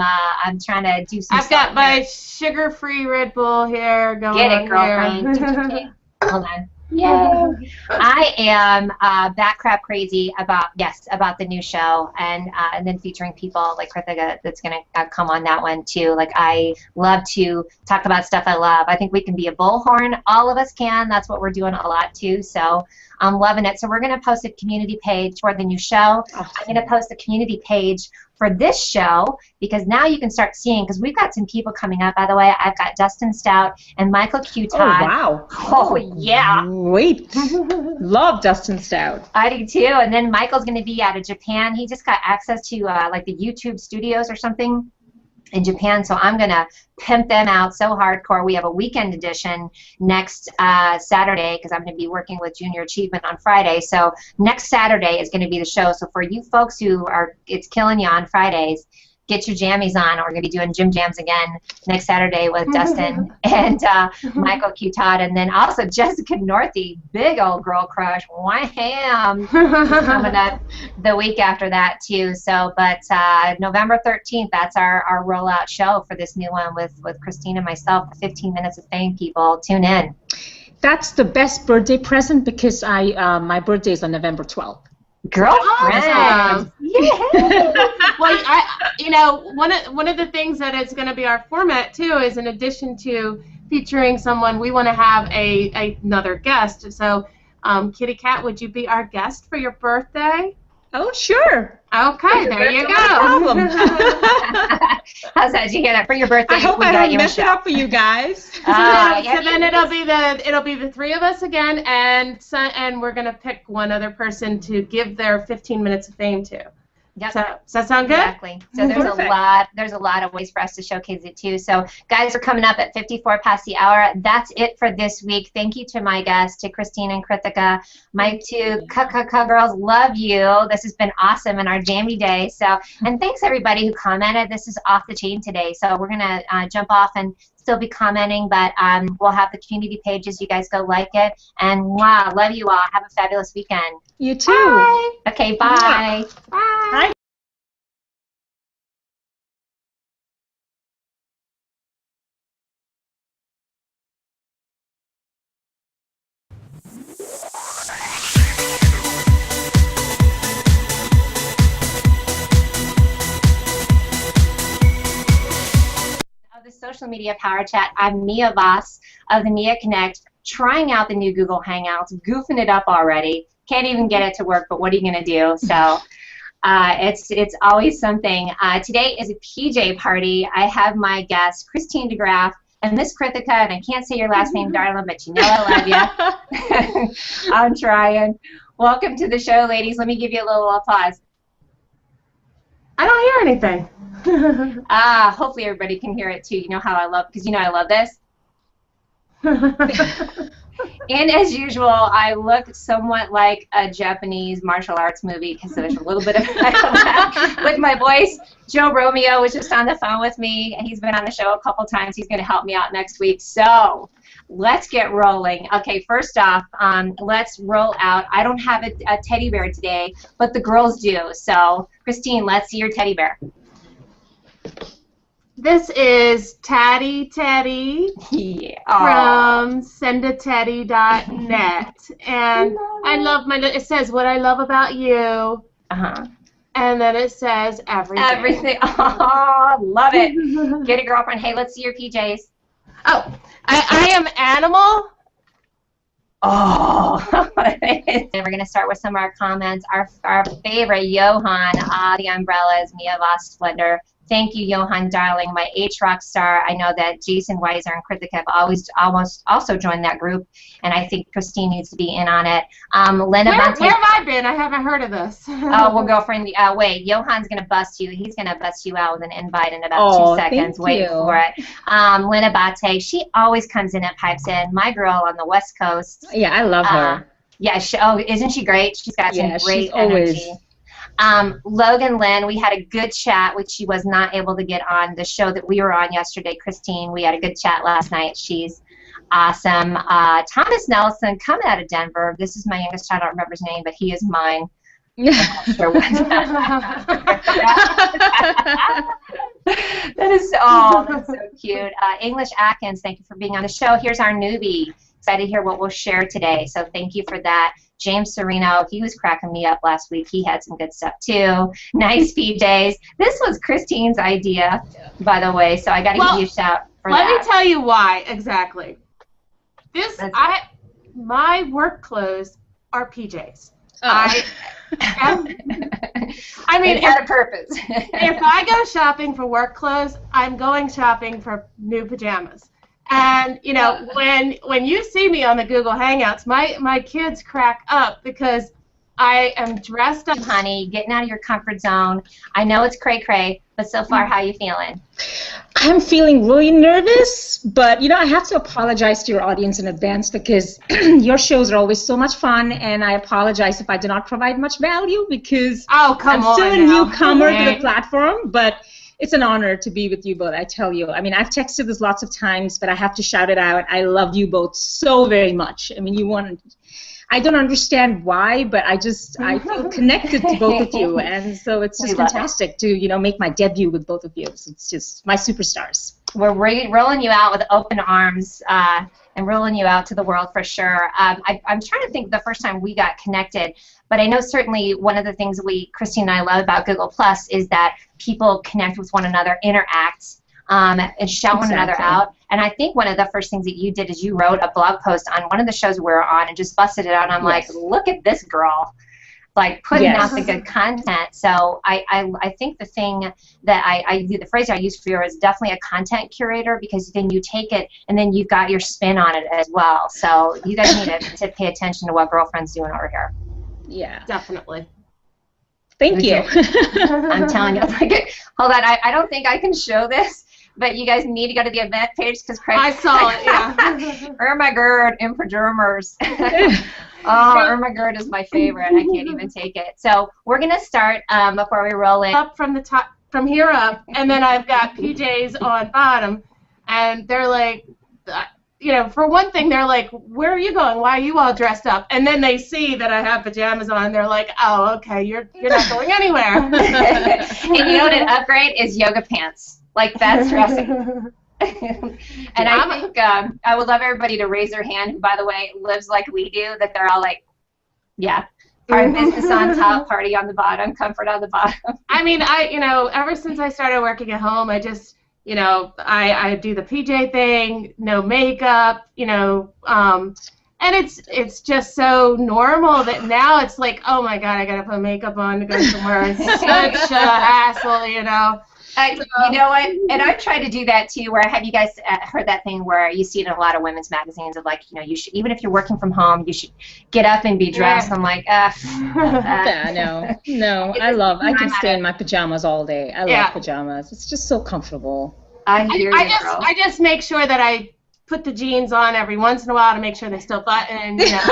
trying to do some. I've got my sugar-free Red Bull here going. Get it, girlfriend. Hold on. Yeah, I am bat crap crazy about the new show, and then featuring people like Krithika that's gonna come on that one too. Like, I love to talk about stuff I love. I think we can be a bullhorn. All of us can. That's what we're doing a lot too. So I'm loving it. So we're gonna post a community page for the new show. I'm gonna post a community page for this show, because now you can start seeing, because we've got some people coming up, by the way. I've got Dustin Stout and Michael Q. Todd. Oh, wow. Oh, yeah. Wait. Love Dustin Stout. I do, too. And then Michael's going to be out of Japan. He just got access to, like, the YouTube studios or something in Japan, so I'm going to pimp them out so hardcore. We have a weekend edition next Saturday, because I'm going to be working with Junior Achievement on Friday. So next Saturday is going to be the show. So for you folks who are, it's killing you on Fridays, get your jammies on. We're going to be doing gym jams again next Saturday with Dustin and Michael Q. Todd, and then also Jessica Northey, big old girl crush, wham, coming up the week after that too. So, but November 13th, that's our rollout show for this new one with Christine and myself, 15 Minutes of Fame. People, tune in. That's the best birthday present, because my birthday is on November 12th. Girlfriend. Awesome. Yeah. Well, one of the things that is going to be our format too is, in addition to featuring someone, we want to have another guest. So, Kitty Cat, would you be our guest for your birthday? Oh, sure. Okay, there you go. No problem. How's that? Did you hear that? For your birthday, I hope I don't mess it up for you guys. So then it'll be the three of us again, and we're gonna pick one other person to give their 15 minutes of fame to. Yep. So does that sound good? Exactly. So there's a lot of ways for us to showcase it too. So guys, are coming up at 54 past the hour. That's it for this week. Thank you to my guests, to Christine and Krithika. My two girls, love you. This has been awesome in our jammy day. So, and thanks everybody who commented. This is off the chain today. So we're gonna jump off and still be commenting, but we'll have the community pages. You guys go like it. And wow, love you all. Have a fabulous weekend. You too. Bye. Okay, bye. Bye. Bye. Of the social media power chat, I'm Mia Voss of the Mia Connect, trying out the new Google Hangouts, goofing it up already. Can't even get it to work, but what are you gonna do? So it's always something. Today is a PJ party. I have my guest Christine DeGraff and Miss Krithika, and I can't say your last name, darling, but you know I love you. I'm trying. Welcome to the show, ladies. Let me give you a little applause. I don't hear anything. Hopefully everybody can hear it too. You know how I love, because you know I love this. And as usual, I look somewhat like a Japanese martial arts movie because there's a little bit of with my voice. Joe Romeo was just on the phone with me. He's been on the show a couple times. He's going to help me out next week. So let's get rolling. Okay, first off, let's roll out. I don't have a teddy bear today, but the girls do. So, Christine, let's see your teddy bear. This is Tatty Teddy from sendateddy.net, and I love my. It says what I love about you, and then it says everything. Everything. Oh, love it. Get it, girlfriend. Hey, let's see your PJs. Oh, I am Animal. Oh, and we're gonna start with some of our comments. Our favorite Johan, the umbrellas, Mia Voss Splendor. Thank you, Johan, darling, my H-Rock star. I know that Jason Weiser and Krithika have almost also joined that group, and I think Christine needs to be in on it. Where have I been? I haven't heard of this. Oh, well, girlfriend, wait. Johan's going to bust you. He's going to bust you out with an invite in about 2 seconds. Wait for it. Lynn Abate, she always comes in and pipes in. My girl on the West Coast. Yeah, I love her. Yeah, isn't she great? She's got some great energy. Logan Lynn, we had a good chat, which she was not able to get on the show that we were on yesterday. Christine, we had a good chat last night. She's awesome. Thomas Nelson, coming out of Denver. This is my youngest child. I don't remember his name, but he is mine. I'm not sure what. That's so cute. English Atkins, thank you for being on the show. Here's our newbie. Excited to hear what we'll share today, so thank you for that. James Sereno, he was cracking me up last week. He had some good stuff too. Nice PJs. This was Christine's idea, by the way, so I got to give you a shout for that. Let me tell you why exactly. My work clothes are PJs. I mean, it had a purpose. If I go shopping for work clothes, I'm going shopping for new pajamas. And you know, when you see me on the Google Hangouts, my kids crack up because I am dressed up. Honey, getting out of your comfort zone. I know it's cray-cray, but so far, how you feeling? I'm feeling really nervous, but you know, I have to apologize to your audience in advance because your shows are always so much fun, and I apologize if I do not provide much value because I'm still a newcomer to the platform, but it's an honor to be with you both, I tell you. I mean, I've texted this lots of times, but I have to shout it out. I love you both so very much. I mean, I don't understand why, but I feel connected to both of you, and so it's just fantastic to, you know, make my debut with both of you. So it's just my superstars. We're rolling you out with open arms and rolling you out to the world for sure. I'm trying to think the first time we got connected, but I know certainly one of the things Christine and I love about Google Plus is that people connect with one another, interact, and shout one another out. And I think one of the first things that you did is you wrote a blog post on one of the shows we were on and just busted it out. And I'm like, look at this girl, like putting out the good content. So I think the thing that the phrase I use for you is definitely a content curator, because then you take it and then you've got your spin on it as well. So you guys need to pay attention to what Girlfriend's doing over here. Yeah, definitely. Thank you. I'm telling you. Hold on, I don't think I can show this, but you guys need to go to the event page because I saw it, yeah. Irma Gerd in pajamas. Oh, Irma Gerd is my favorite. I can't even take it. So we're going to start before we roll in. Up from the top, from here up, and then I've got PJs on bottom, and they're like, you know, for one thing, they're like, where are you going? Why are you all dressed up? And then they see that I have pajamas on, and they're like, oh, okay, you're not going anywhere. And you know what an upgrade is? Yoga pants. Like, that's dressing. And I think I would love everybody to raise their hand who, by the way, lives like we do, that they're all like, yeah, our business on top, party on the bottom, comfort on the bottom. I mean, you know, ever since I started working at home, I just, you know, I do the PJ thing, no makeup, you know, and it's just so normal that now it's like, oh my God, I gotta put makeup on to go somewhere. It's such a hassle, you know. You know what? And I've tried to do that too. Where have you guys heard that thing where you see it in a lot of women's magazines of like, you know, you should, even if you're working from home, you should get up and be dressed. I'm like, yeah, no. I can stay in my pajamas all day. I love pajamas. It's just so comfortable. I hear you, girl. I just make sure that I put the jeans on every once in a while to make sure they still button, you know.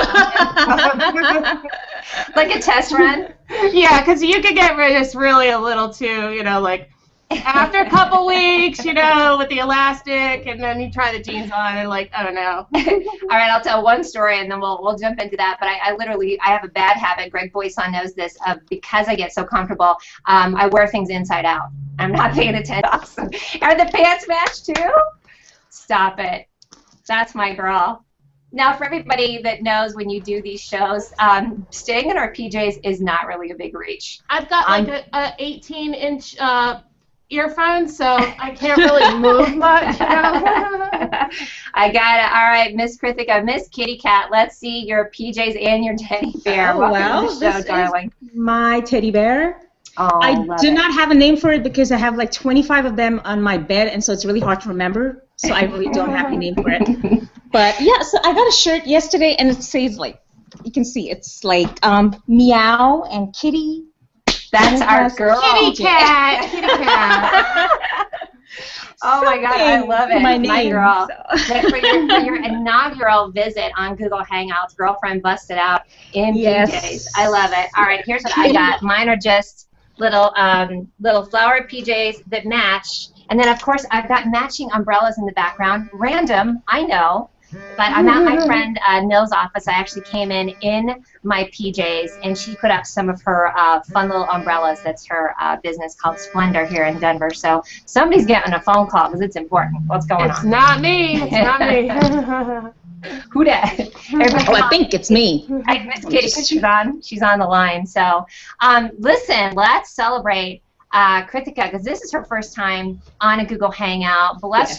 Like a test run? Yeah, because you could get just really a little too, you know, like after a couple weeks, you know, with the elastic, and then you try the jeans on and like, oh no. All right, I'll tell one story and then we'll jump into that. But I literally have a bad habit. Greg Boyson knows this. Because I get so comfortable, I wear things inside out. I'm not paying attention. Awesome. Are the pants matched too? Stop it. That's my girl. Now, for everybody that knows, when you do these shows, staying in our PJs is not really a big reach. I've got like a 18-inch earphones, so I can't really move much, you know? I got it. All right, Miss Krithika, Miss Kitty Cat, let's see your PJs and your teddy bear. Oh, welcome to the show, darling. My teddy bear. Oh, I do not have a name for it because I have like 25 of them on my bed, and so it's really hard to remember. So I really don't have a name for it. But yeah, so I got a shirt yesterday, and it says like, you can see it's like meow and kitty. That's our girl. Kitty cat. Kitty cat. Oh my God, I love it. My girl. So. For your inaugural visit on Google Hangouts, girlfriend busted out in PJs. I love it. All right, here's what I got. Mine are just little flowered PJs that match. And then, of course, I've got matching umbrellas in the background. Random, I know. But I'm at my friend Nil's office. I actually came in my PJs, and she put up some of her fun little umbrellas. That's her business called Splendor here in Denver. So somebody's getting a phone call because it's important. What's going on? It's not me. It's not me. Who dat? I think it's me. Miss Kitty, she's on the line. So listen, let's celebrate Krithika, because this is her first time on a Google Hangout. Bless